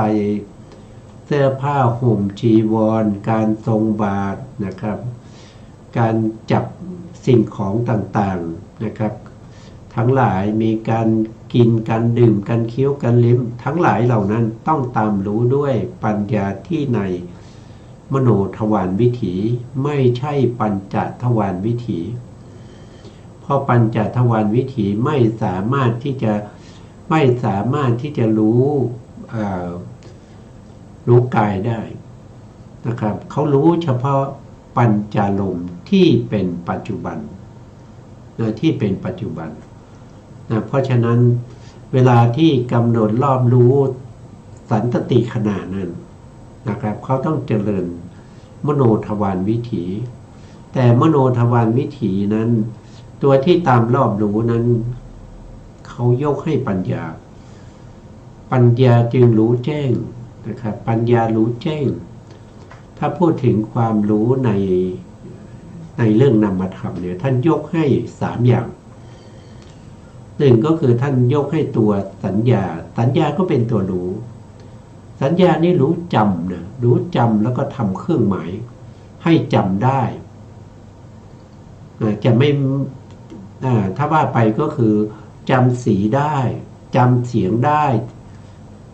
Speaker 2: เสื้อผ้าห่มจีวรการทรงบาตรนะครับการจับสิ่งของต่างๆนะครับทั้งหลายมีการกินการดื่มการเคี้ยวการลิ้มทั้งหลายเหล่านั้นต้องตามรู้ด้วยปัญญาที่ในมโนทวารวิถีไม่ใช่ปัญจทวารวิถีเพราะปัญจทวารวิถีไม่สามารถที่จะรู้กายได้นะครับเขารู้เฉพาะปัญจารมณ์ที่เป็นปัจจุบันนะที่เป็นปัจจุบันนะเพราะฉะนั้นเวลาที่กำหนดรอบรู้สันตติขณะนั้นนะครับเขาต้องเจริญมโนทวารวิถีแต่มโนทวารวิถีนั้นตัวที่ตามรอบรู้นั้นเขายกให้ปัญญาจึงรู้แจ้งนะครับปัญญารู้แจ้งถ้าพูดถึงความรู้ในเรื่องนามธรรมเนี่ยท่านยกให้3อย่างหนึ่งก็คือท่านยกให้ตัวสัญญาก็เป็นตัวรู้สัญญานี่รู้จำนะรู้จำแล้วก็ทำเครื่องหมายให้จำได้จะไม่ถ้าว่าไปก็คือจำสีได้จำเสียงได้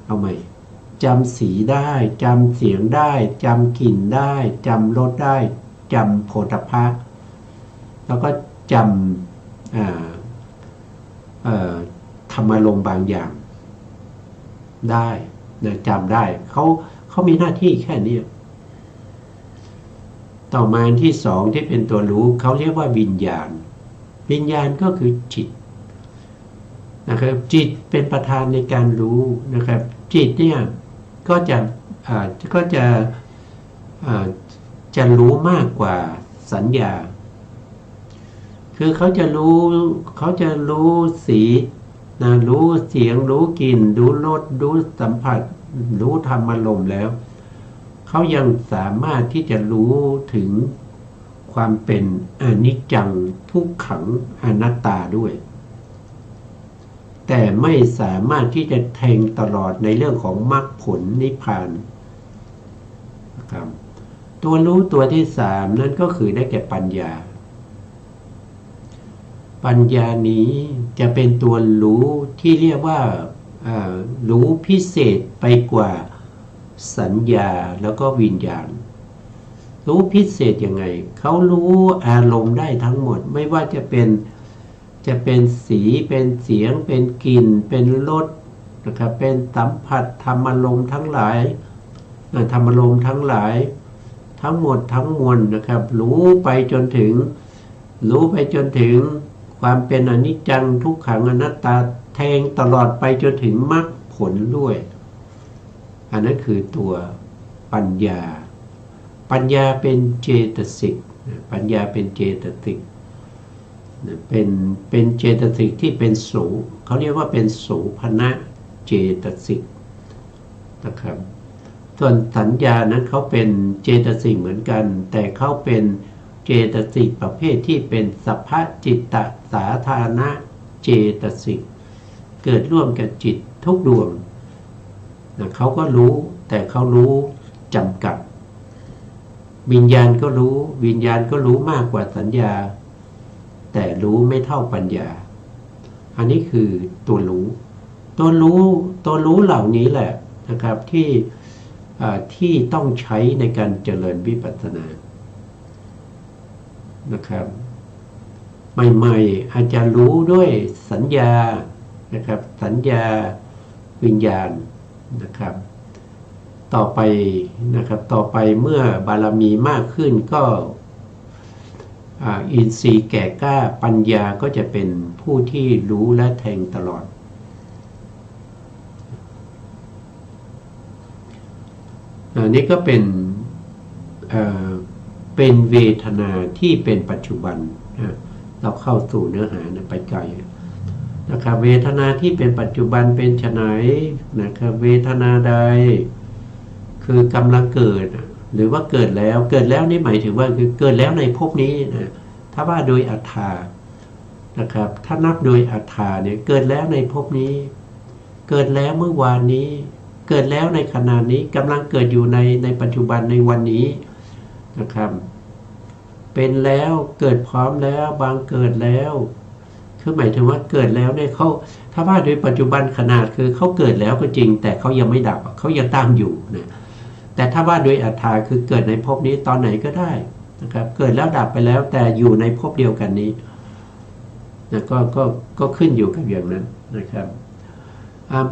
Speaker 2: เอาไหมจำสีได้จำเสียงได้จำกลิ่นได้จำรสได้จำโผฏฐัพพะแล้วก็จำธรรมารมณ์บางอย่างได้นะจำได้เขามีหน้าที่แค่นี้ ต่อมาอันที่สองที่เป็นตัวรู้เขาเรียกว่าวิญญาณวิญญาณก็คือจิตนะครับจิตเป็นประธานในการรู้นะครับจิตเนี่ยก็จะรู้มากกว่าสัญญาคือเขาจะรู้สีนะรู้เสียงรู้กลิ่นรู้รสรู้สัมผัสรู้ธรรมารมณ์แล้วเขายังสามารถที่จะรู้ถึงความเป็นอนิจจังทุกขังอนัตตาด้วยแต่ไม่สามารถที่จะแทงตลอดในเรื่องของมรรคผลนิพพานนะครับตัวรู้ตัวที่สามนั่นก็คือได้แก่ปัญญาปัญญานี้จะเป็นตัวรู้ที่เรียกว่ารู้พิเศษไปกว่าสัญญาแล้วก็วิญญาณรู้พิเศษยังไงเขารู้อารมณ์ได้ทั้งหมดไม่ว่าจะเป็นสีเป็นเสียงเป็นกลิ่นเป็นรสนะครับเป็นสัมผัสธรรมารมณ์ทั้งหลายธรรมารมณ์ทั้งหลายทั้งหมดทั้งมวลนะครับรู้ไปจนถึงความเป็นอนิจจังทุกขังอนัตตาแทงตลอดไปจนถึงมรรคผลด้วยอันนั้นคือตัวปัญญาเป็นเจตสิกปัญญาเป็นเจตสิกเป็นเจตสิกที่เป็นโสเขาเรียกว่าเป็นโสภณะเจตสิกนะครับส่วนสัญญานั้นเขาเป็นเจตสิกเหมือนกันแต่เขาเป็นเจตสิกประเภทที่เป็นสัพพจิตตสาธารณะเจตสิกเกิดร่วมกับจิตทุกดวงนะเขาก็รู้แต่เขารู้จำกัดวิญญาณก็รู้มากกว่าสัญญาแต่รู้ไม่เท่าปัญญาอันนี้คือตัวรู้เหล่านี้แหละนะครับที่ต้องใช้ในการเจริญวิปัสสนานะครับใหม่ๆอาจจะรู้ด้วยสัญญานะครับสัญญาวิญญาณนะครับต่อไปเมื่อบารมีมากขึ้นก็อินทรีย์แก่กล้าปัญญาก็จะเป็นผู้ที่รู้และแทงตลอดนี่ก็เป็นเวทนาที่เป็นปัจจุบันเราเข้าสู่เนื้อหาไปไกลนะครับเวทนาที่เป็นปัจจุบันเป็นไฉนนะครับเวทนาใดคือกำลังเกิดหรือว่าเกิดแล้วนี่หมายถึงว่าคือเกิดแล้วในภพนี้นะถ้าว่าโดยอัตถานะครับถ้านับโดยอัตถาเนี่ยเกิดแล้วในภพนี้เกิดแล้วเมื่อวานนี้เกิดแล้วในขณะนี้กำลังเกิดอยู่ในปัจจุบันในวันนี้นะครับเป็นแล้วเกิดพร้อมแล้วบางเกิดแล้วคือหมายถึงว่าเกิดแล้วเนี่ยเขาถ้าว่าโดยปัจจุบันขนาดคือเขาเกิดแล้วก็จริงแต่เขายังไม่ดับเขายังตั้งอยู่นะแต่ถ้าว่าโดยอัตถาคือเกิดในภพนี้ตอนไหนก็ได้นะครับเกิดแล้วดับไปแล้วแต่อยู่ในภพเดียวกันนี้นะก็ขึ้นอยู่กับอย่างนั้นนะครับ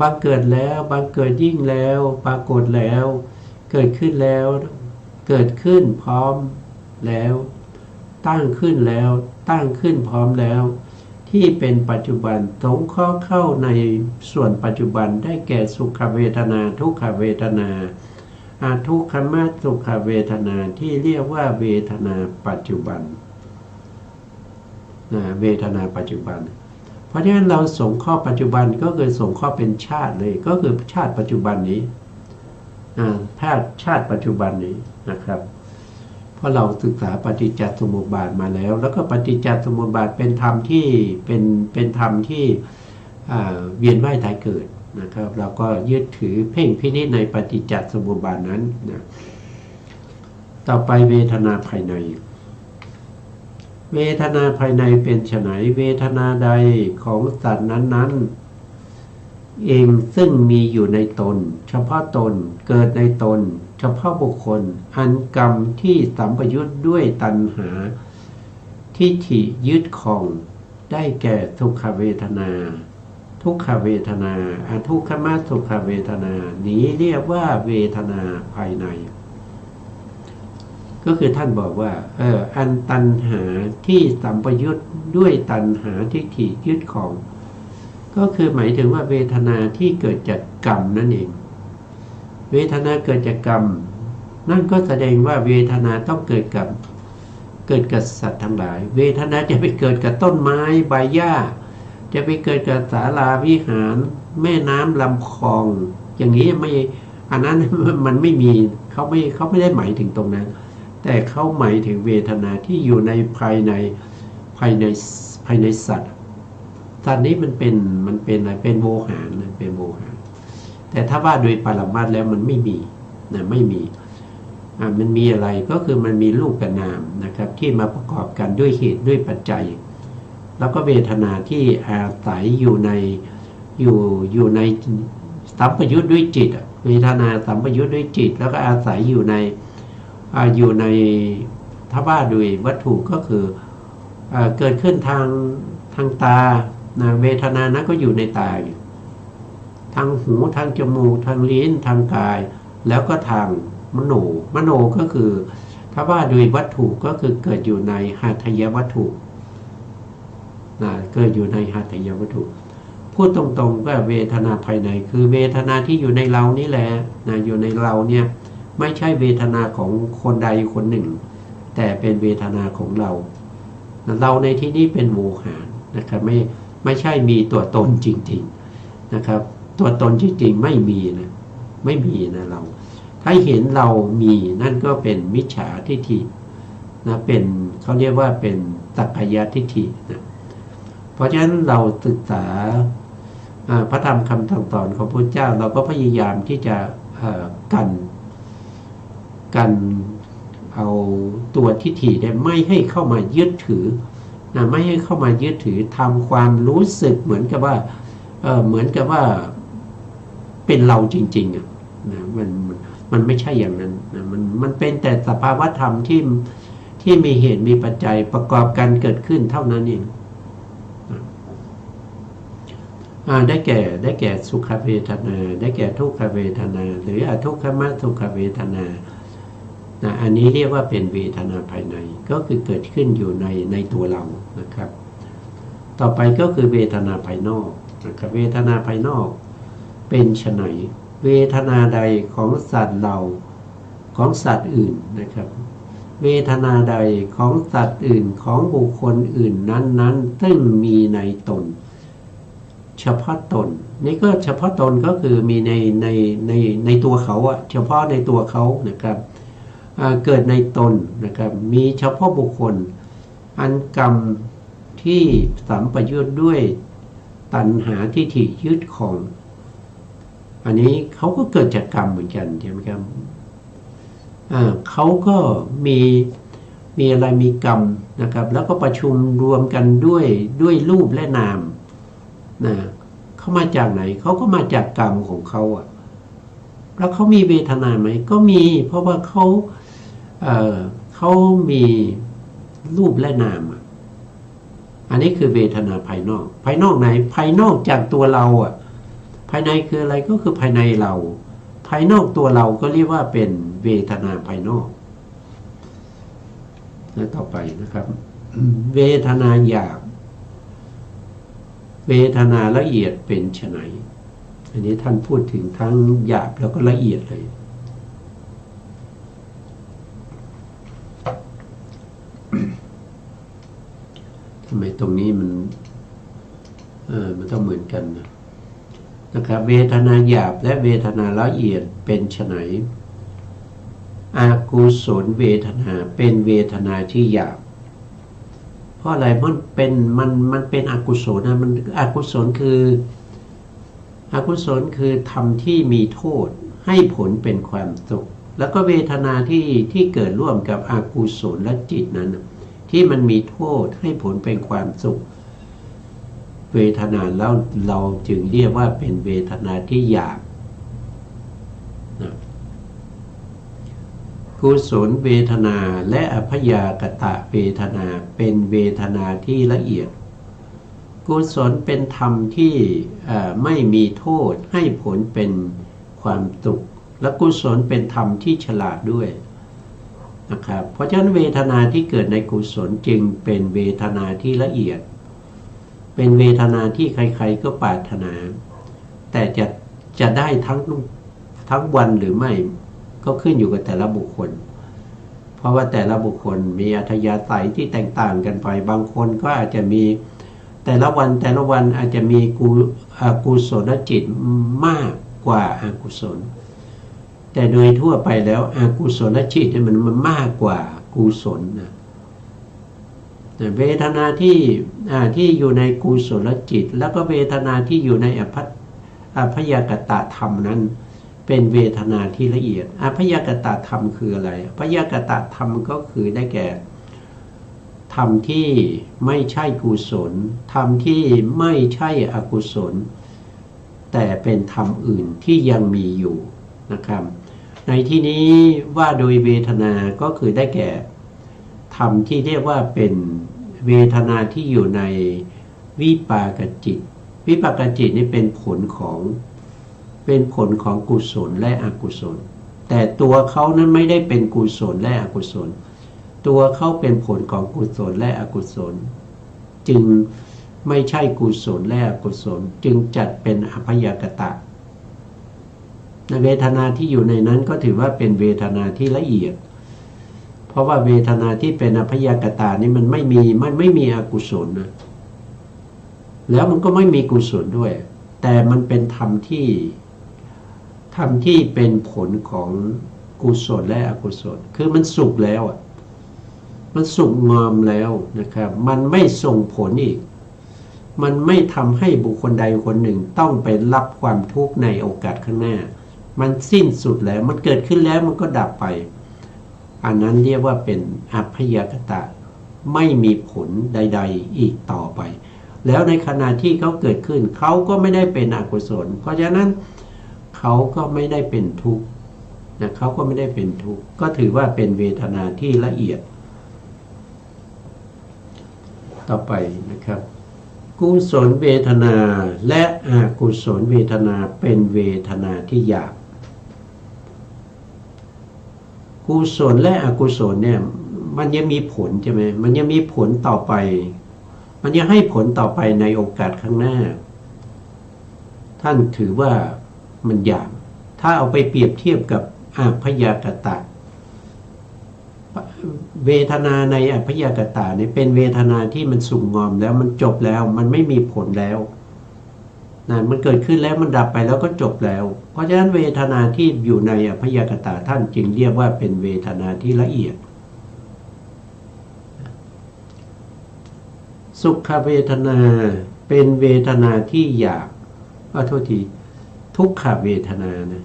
Speaker 2: บางเกิดแล้วบางเกิดยิ่งแล้วปรากฏแล้วเกิดขึ้นแล้วเกิดขึ้นพร้อมแล้วตั้งขึ้นแล้วตั้งขึ้นพร้อมแล้วที่เป็นปัจจุบันสงเคราะห์เข้าในส่วนปัจจุบันได้แก่สุขเวทนาทุกขเวทนาทุกขมสุขเวทนาที่เรียกว่าเวทนาปัจจุบันเวทนาปัจจุบันเพราะฉะนั้นเราสงเคราะห์ปัจจุบันก็คือสงเคราะห์เป็นชาติเลยก็คือชาติปัจจุบันนี้ชาติปัจจุบันนี้นะครับเพราะเราศึกษาปฏิจจสมุปบาทมาแล้วก็ปฏิจจสมุปบาทเป็นธรรมที่เป็นธรรมที่เวียนว่ายตายเกิดนะครับเราก็ยึดถือเพ่งพินิจในปฏิจจสมุปบาทนั้นนะต่อไปเวทนาภายในเวทนาภายในเป็นไฉนเวทนาใดของสัตว์นั้นๆเองซึ่งมีอยู่ในตนเฉพาะตนเกิดในตนเฉพาะบุคคลอันกรรมที่สัมปยุตด้วยตัณหาทิฏฐิยึดของได้แก่ทุกขเวทนาทุกขเวทนาทุกขมสุขเวทนานี้เรียกว่าเวทนาภายใน ก็คือท่านบอกว่าอันตัณหาที่สัมปยุตด้วยตัณหาทิฏฐิยึดของก็คือหมายถึงว่าเวทนาที่เกิดจากกรรมนั่นเองเวทนาเกิดจากกรรมนั่นก็แสดงว่าเวทนาต้องเกิดกับสัตว์ทั้งหลายเวทนาจะไปเกิดกับต้นไม้ใบหญ้าจะไปเกิดกับศาลาวิหารแม่น้ำลำคลองอย่างนี้ไม่อันนั้นมันไม่มีเขาไม่ได้หมายถึงตรงนั้นแต่เขาหมายถึงเวทนาที่อยู่ในภายในสัตว์นี้มันเป็นอะไรเป็นโวหารนะเป็นโวหารแต่ถ้าว่าโดยปรมัตถ์แล้วมันไม่มีนะไม่มีมันมีอะไรก็คือมันมีรูปกับนามนะครับที่มาประกอบกันด้วยเหตุด้วยปัจจัยแล้วก็เวทนาที่อาศัยอยู่ในสัมปยุตด้วยจิตเวทนาสัมปยุตด้วยจิตแล้วก็อาศัยอยู่ในถ้าว่าโดยวัตถุก็คือเกิดขึ้นทางตานะเวทนานั้นก็อยู่ในตาอยู่ทางหูทางจมูกทางลิ้นทางกายแล้วก็ทางมโนก็คือถ้าว่าโดยวัตถุก็คือเกิดอยู่ในหาทายวัตถุนะเกิดอยู่ในหาทายวัตถุพูดตรงๆว่าเวทนาภายในคือเวทนาที่อยู่ในเรานี่แหละนะอยู่ในเราเนี่ยไม่ใช่เวทนาของคนใดคนหนึ่งแต่เป็นเวทนาของเราในที่นี้เป็นโวหารนะครับไม่ใช่มีตัวตนจริงๆนะครับตัวตนจริงๆไม่มีนะไม่มีนะเราถ้าเห็นเรามีนั่นก็เป็นมิจฉาทิฏฐินะเป็นเขาเรียกว่าเป็นสักกายทิฏฐินะเพราะฉะนั้นเราศึกษาพระธรรมคำสั่งสอนของพระเจ้าเราก็พยายามที่จะกันเอาตัวทิฏฐิเนี่ยไม่ให้เข้ามายึดถือนะไม่ให้เข้ามายึดถือทำความรู้สึกเหมือนกับว่าเป็นเราจริงๆนะมันไม่ใช่อย่างนั้นนะมันเป็นแต่สภาวะธรรมที่มีเหตุมีปัจจัยประกอบกันเกิดขึ้นเท่านั้นเองได้แก่สุขเวทนาได้แก่ทุกขเวทนาหรืออทุกขมสุขเวทนาอันนี้เรียกว่าเป็นเวทนาภายในก็คือเกิดขึ้นอยู่ในตัวเรานะครับต่อไปก็คือเวทนาภายนอกนะครับเวทนาภายนอกเป็นไฉนเวทนาใดของสัตว์เราของสัตว์อื่นนะครับเวทนาใดของสัตว์อื่นของบุคคลอื่นนั้นซึ่งมีในตนเฉพาะตนนี่ก็เฉพาะตนก็คือมีในตัวเขาเฉพาะในตัวเขานะครับเกิดในตนนะครับมีเฉพาะบุคคลอันกรรมที่สัมปยุตด้วยตัณหาทิฏฐิยึดของอันนี้เขาก็เกิดจากกรรมเหมือนกันใช่ไหมครับเขาก็มีอะไรมีกรรมนะครับแล้วก็ประชุมรวมกันด้วยรูปและนามนะเขามาจากไหนเขาก็มาจากกรรมของเขาแล้วเขามีเวทนาไหมก็มีเพราะว่าเขามีรูปและนามอันนี้คือเวทนาภายนอกไหนภายนอกจากตัวเราภายในคืออะไรก็คือภายในเราภายนอกตัวเราก็เรียกว่าเป็นเวทนาภายนอกแล้วต่อไปนะครับเวทนาหยาบเวทนาละเอียดเป็นไฉนอันนี้ท่านพูดถึงทั้งหยาบแล้วก็ละเอียดเลยทำไมตรงนี้มันต้องเหมือนกันนะครับเวทนาหยาบและเวทนาละเอียดเป็นไฉนอากุศลเวทนาเป็นเวทนาที่หยาบเพราะอะไรมันเป็นอกุศลนะมันอกุศลคือธรรมที่มีโทษให้ผลเป็นความสุขแล้วก็เวทนาที่เกิดร่วมกับอกุศลและจิตนั้นที่มันมีโทษให้ผลเป็นความสุขเวทนาแล้วเราจึงเรียกว่าเป็นเวทนาที่หยาบกุศลเวทนาและอัพยากตะเวทนาเป็นเวทนาที่ละเอียดกุศลเป็นธรรมที่ไม่มีโทษให้ผลเป็นความสุขและกุศลเป็นธรรมที่ฉลาดด้วย นะครับเพราะฉะนั้นเวทนาที่เกิดในกุศลจึงเป็นเวทนาที่ละเอียดเป็นเวทนาที่ใครๆก็ปรารถนาแต่จะได้ทั้งวันหรือไม่ก็ขึ้นอยู่กับแต่ละบุคคลเพราะว่าแต่ละบุคคลมีอัธยาศัยที่แตกต่างกันไปบางคนก็อาจจะมีแต่ละวันอาจจะมีกุศลจิตมากกว่าอกุศลแต่โดยทั่วไปแล้วอกุศลจิตมันมากกว่ากุศลนะเวทนาที่อยู่ในกุศลจิตแล้วก็เวทนาที่อยู่ในอพยากตธรรมนั้นเป็นเวทนาที่ละเอียดอพยากตธรรมคืออะไรอพยากตธรรมก็คือได้แก่ธรรมที่ไม่ใช่กุศลธรรมที่ไม่ใช่อกุศลแต่เป็นธรรมอื่นที่ยังมีอยู่นะครับในที่นี้ว่าโดยเวทนาก็คือได้แก่ธรรมที่เรียกว่าเป็นเวทนาที่อยู่ในวิปากจิตวิปากจิตนี่เป็นผลของกุศลและอกุศลแต่ตัวเขานั้นไม่ได้เป็นกุศลและอกุศลตัวเขาเป็นผลของกุศลและอกุศลจึงไม่ใช่กุศลและอกุศลจึงจัดเป็นอพยากตะเวทนาที่อยู่ในนั้นก็ถือว่าเป็นเวทนาที่ละเอียดเพราะว่าเวทนาที่เป็นอพยากตะนี่มันไม่มีอกุศลนะแล้วมันก็ไม่มีกุศลด้วยแต่มันเป็นธรรมที่เป็นผลของกุศลและอกุศลคือมันสุขแล้วมันสุขงอมแล้วนะครับมันไม่ส่งผลอีกมันไม่ทำให้บุคคลใดคนหนึ่งต้องไปรับความทุกข์ในโอกาสข้างหน้ามันสิ้นสุดแล้วมันเกิดขึ้นแล้วมันก็ดับไปอันนั้นเรียกว่าเป็นอพยากตะไม่มีผลใดๆอีกต่อไปแล้วในขณะที่เขาเกิดขึ้นเขาก็ไม่ได้เป็นอกุศลเพราะฉะนั้นเขาก็ไม่ได้เป็นทุกข์นะเขาก็ไม่ได้เป็นทุกข์ก็ถือว่าเป็นเวทนาที่ละเอียดต่อไปนะครับกุศลเวทนาและอกุศลเวทนาเป็นเวทนาที่หยาบกุศลและอกุศลเนี่ยมันยังมีผลใช่ไหมมันยังมีผลต่อไปมันยังให้ผลต่อไปในโอกาสข้างหน้าท่านถือว่ามันหยาบถ้าเอาไปเปรียบเทียบกับอพยากตะเวทนาในอพยากตะนี่เป็นเวทนาที่มันสุกงอมแล้วมันจบแล้วมันไม่มีผลแล้วนะมันเกิดขึ้นแล้วมันดับไปแล้วก็จบแล้วเพราะฉะนั้นเวทนาที่อยู่ในอพยากตะท่านจึงเรียกว่าเป็นเวทนาที่ละเอียดสุขเวทนาเป็นเวทนาที่หยาบโทษทีทุกขเวทนานะ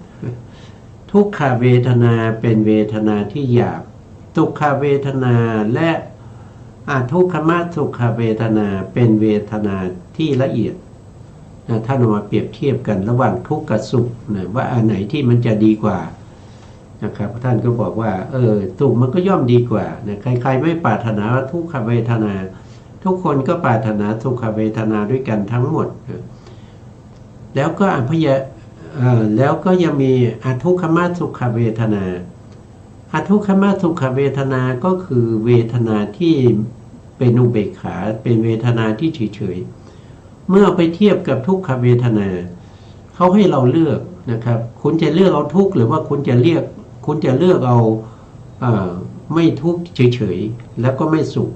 Speaker 2: ทุกขเวทนาเป็นเวทนาที่หยาบทุกขเวทนาและทุกขมสุขเวทนาเป็นเวทนาที่ละเอียดนะท่านเอามาเปรียบเทียบกันระหว่างทุกข์กับสุขนะว่าอันไหนที่มันจะดีกว่านะครับท่านก็บอกว่าสุขมันก็ย่อมดีกว่านะใครๆไม่ปรารถนาทุกขเวทนาทุกคนก็ปรารถนาสุขเวทนาด้วยกันทั้งหมดแล้วก็แล้วก็ยังมีอทุกขมสุขเวทนาอทุกขมสุขเวทนาก็คือเวทนาที่เป็นอุเบกขาเป็นเวทนาที่เฉยๆเมื่อไปเทียบกับทุกขเวทนาเขาให้เราเลือกนะครับคุณจะเลือกเอาทุกข์หรือว่าคุณจะเลือกเอาไม่ทุกข์เฉยๆแล้วก็ไม่สุข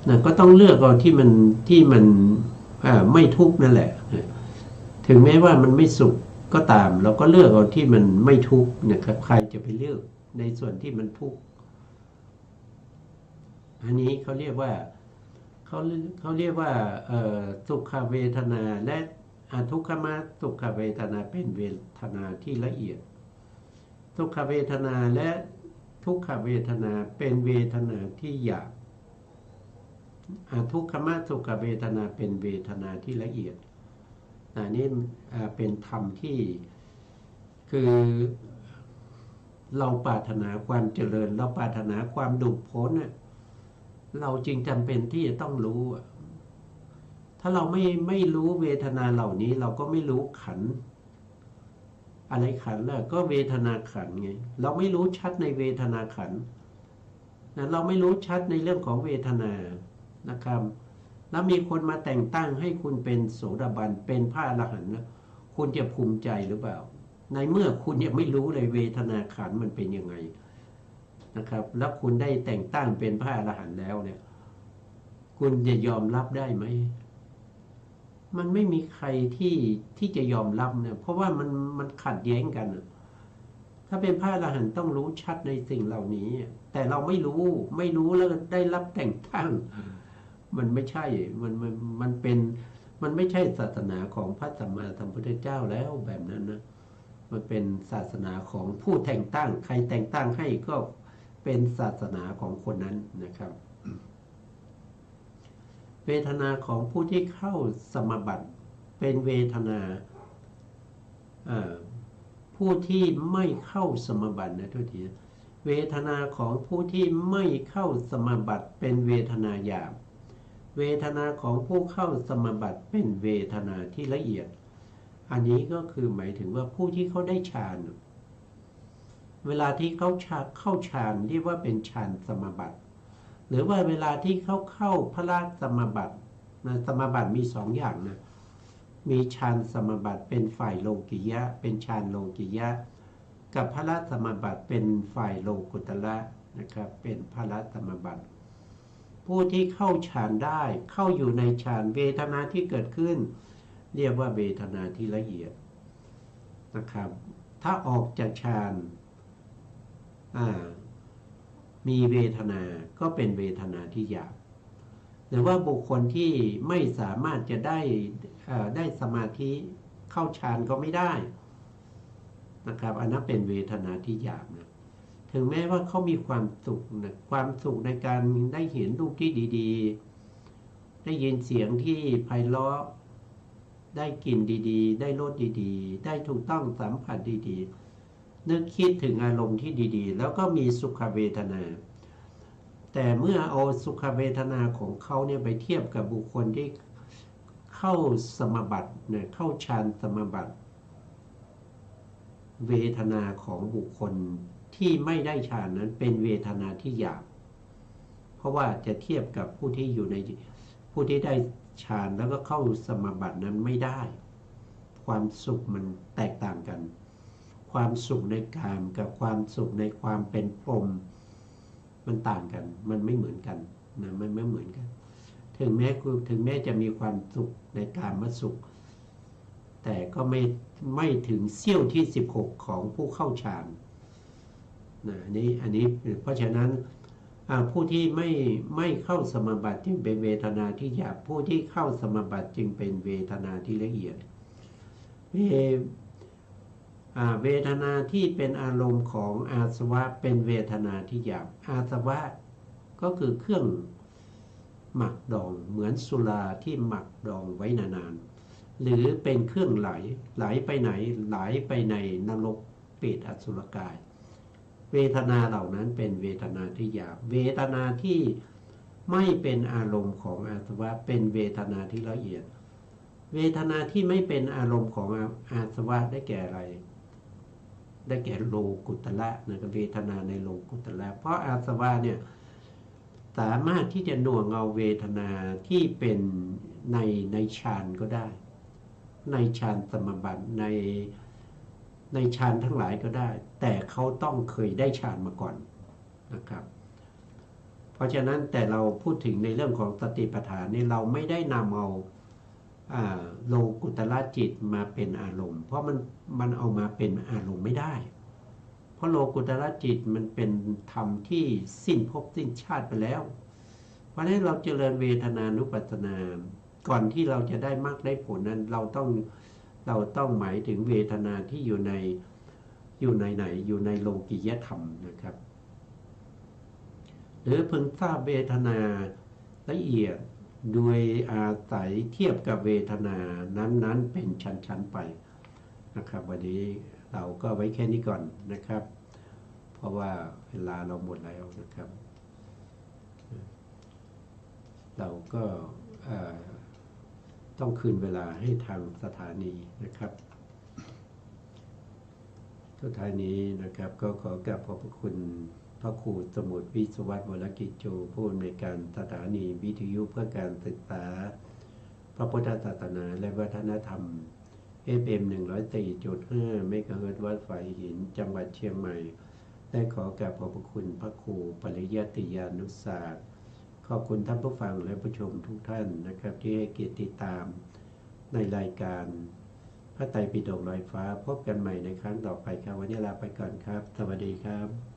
Speaker 2: นะก็ต้องเลือกเอาที่มันไม่ทุกข์นั่นแหละถึงแม้ว่ามันไม่สุขก็ตามเราก็เลือกเอาที่มันไม่ทุกข์นะครับใครจะไปเลือกในส่วนที่มันทุกข์อันนี้เขาเรียกว่าสุขเวทนาและทุกขมสุขเวทนาเป็นเวทนาที่ละเอียดสุขเวทนาและทุกขเวทนาเป็นเวทนาที่หยาบทุกขมสุขเวทนาเป็นเวทนาที่ละเอียดนี่เป็นธรรมที่คือเราปรารถนาความเจริญเราปรารถนาความหลุดพ้นเราจึงจำเป็นที่จะต้องรู้ถ้าเราไม่รู้เวทนาเหล่านี้เราก็ไม่รู้ขันธ์ อะไรขันล่ะก็เวทนาขันไงเราไม่รู้ชัดในเวทนาขันนะเราไม่รู้ชัดในเรื่องของเวทนานะครับแล้วมีคนมาแต่งตั้งให้คุณเป็นโสดาบันเป็นพระอรหันต์นะคุณจะภูมิใจหรือเปล่าในเมื่อคุณยังไม่รู้เลยเวทนาขันมันเป็นยังไงนะครับแล้วคุณได้แต่งตั้งเป็นพระอรหันต์แล้วเนี่ยคุณจะยอมรับได้ไหมมันไม่มีใครที่จะยอมรับเนี่ยเพราะว่ามันขัดแย้งกันถ้าเป็นพระอรหันต์ต้องรู้ชัดในสิ่งเหล่านี้แต่เราไม่รู้แล้วได้รับแต่งตั้งมันไม่ใช่มันเป็นมันไม่ใช่ศาสนาของพระสัมมาสัมพุทธเจ้าแล้วแบบนั้นนะมันเป็นศาสนาของผู้แต่งตั้งใครแต่งตั้งให้ก็เป็นศาสนาของคนนั้นนะครับเวทนาของผู้ที่เข้าสมาบัติเป็นเวทนาผู้ที่ไม่เข้าสมาบัตินะทุกทีเวทนาของผู้ที่ไม่เข้าสมาบัติเป็นเวทนาหยาบเวทนาของผู้เข้าสมาบัติเป็นเวทนาที่ละเอียดอันนี้ก็คือหมายถึงว่าผู้ที่เขาได้ฌานเวลาที่เขาเข้าฌานเรียกว่าเป็นฌานสมาบัติหรือว่าเวลาที่เขาเข้าพระสมาบัตินะสมาบัติมีสองอย่างนะมีฌานสมาบัติเป็นฝ่ายโลกิยะเป็นฌานโลกิยะกับพระสมาบัติเป็นฝ่ายโลกุตระนะครับเป็นพระสมาบัติผู้ที่เข้าฌานได้เข้าอยู่ในฌานเวทนาที่เกิดขึ้นเรียกว่าเวทนาที่ละเอียดนะครับถ้าออกจากฌานมีเวทนาก็เป็นเวทนาที่หยาบหรือว่าบุคคลที่ไม่สามารถจะได้สมาธิเข้าฌานก็ไม่ได้นะครับอันนั้นเป็นเวทนาที่หยาบนะถึงแม้ว่าเขามีความสุขนะความสุขในการได้เห็นรูปที่ดีๆได้ยินเสียงที่ไพเราะได้กลิ่นดีๆได้รสดีๆได้ถูกต้องสัมผัสดีๆนึกคิดถึงอารมณ์ที่ดีๆแล้วก็มีสุขเวทนาแต่เมื่อเอาสุขเวทนาของเขาเนี่ยไปเทียบกับบุคคลที่เข้าสมาบัติเนี่ยเข้าฌานสมาบัติเวทนาของบุคคลที่ไม่ได้ฌานนั้นเป็นเวทนาที่หยาบเพราะว่าจะเทียบกับผู้ที่อยู่ในผู้ที่ได้ฌานแล้วก็เข้าสมาบัตินั้นไม่ได้ความสุขมันแตกต่างกันความสุขในกามกับความสุขในความเป็นพรหมมันต่างกันมันไม่เหมือนกันนะมันไม่เหมือนกันถึงแม้จะมีความสุขในกามสุขแต่ก็ไม่ถึงเสี้ยวที่16ของผู้เข้าฌานนะอันนี้เพราะฉะนั้นผู้ที่ไม่เข้าสมาบัติจึงเป็นเวทนาที่หยาบผู้ที่เข้าสมาบัติจึงเป็นเวทนาที่ละเอียดเวทนาที่เป็นอารมณ์ของอาสวะเป็นเวทนาที่หยาบอาสวะก็คือเครื่องหมักดองเหมือนสุราที่หมักดองไว้นานๆหรือเป็นเครื่องไหลไปไหนไหลไปในนรกเปรตอสุรกายเวทนาเหล่านั้นเป็นเวทนาที่หยาบเวทนาที่ไม่เป็นอารมณ์ของอาสวะเป็นเวทนาที่ละเอียดเวทนาที่ไม่เป็นอารมณ์ของอาสวะได้แก่อะไรได้แก่โลกุตระนะครับเวทนาในโลกุตระเพราะอาสวะเนี่ยสามารถที่จะหน่วงเอาเวทนาที่เป็นในฌานก็ได้ในฌานสมาบัติในฌานทั้งหลายก็ได้แต่เขาต้องเคยได้ฌานมาก่อนนะครับเพราะฉะนั้นแต่เราพูดถึงในเรื่องของสติปัฏฐานนี่เราไม่ได้นำเอาโลกุตระจิตมาเป็นอารมณ์เพราะมันเอามาเป็นอารมณ์ไม่ได้เพราะโลกุตระจิตมันเป็นธรรมที่สิ้นภพสิ้นชาติไปแล้วเพราะฉะนั้นเราเจริญเวทนานุปัสสนาก่อนที่เราจะได้มรรคได้ผลนั้นเราต้องหมายถึงเวทนาที่อยู่ในไหนอยู่ในโลกิยธรรมนะครับหรือพึงทราบเวทนาละเอียดโดยอาศัยเทียบกับเวทนานั้นเป็นชั้นๆไปนะครับวันนี้เราก็ไว้แค่นี้ก่อนนะครับเพราะว่าเวลาเราหมดแล้วนะครับเราก็ต้องคืนเวลาให้ทางสถานีนะครับ สุดท้ายนี้นะครับก็ขอกราบขอบพระคุณพระครูสมุทรวิศวัตรวรกิจโจผู้อำนวยการสถานีวิทยุเพื่อการศึกษาพระพุทธศาสนาและวัฒนธรรม FM 104.5 เมกะเฮิรตซ์วัดฝายหินจังหวัดเชียงใหม่ได้ขอกราบขอบพระคุณพระครูปริยัติยานุศาสตร์ขอบคุณท่านผู้ฟังและผู้ชมทุกท่านนะครับที่ให้เกียรติติดตามในรายการพระไตรปิฎกลอยฟ้าพบกันใหม่ในครั้งต่อไปครับวันนี้ลาไปก่อนครับสวัสดีครับ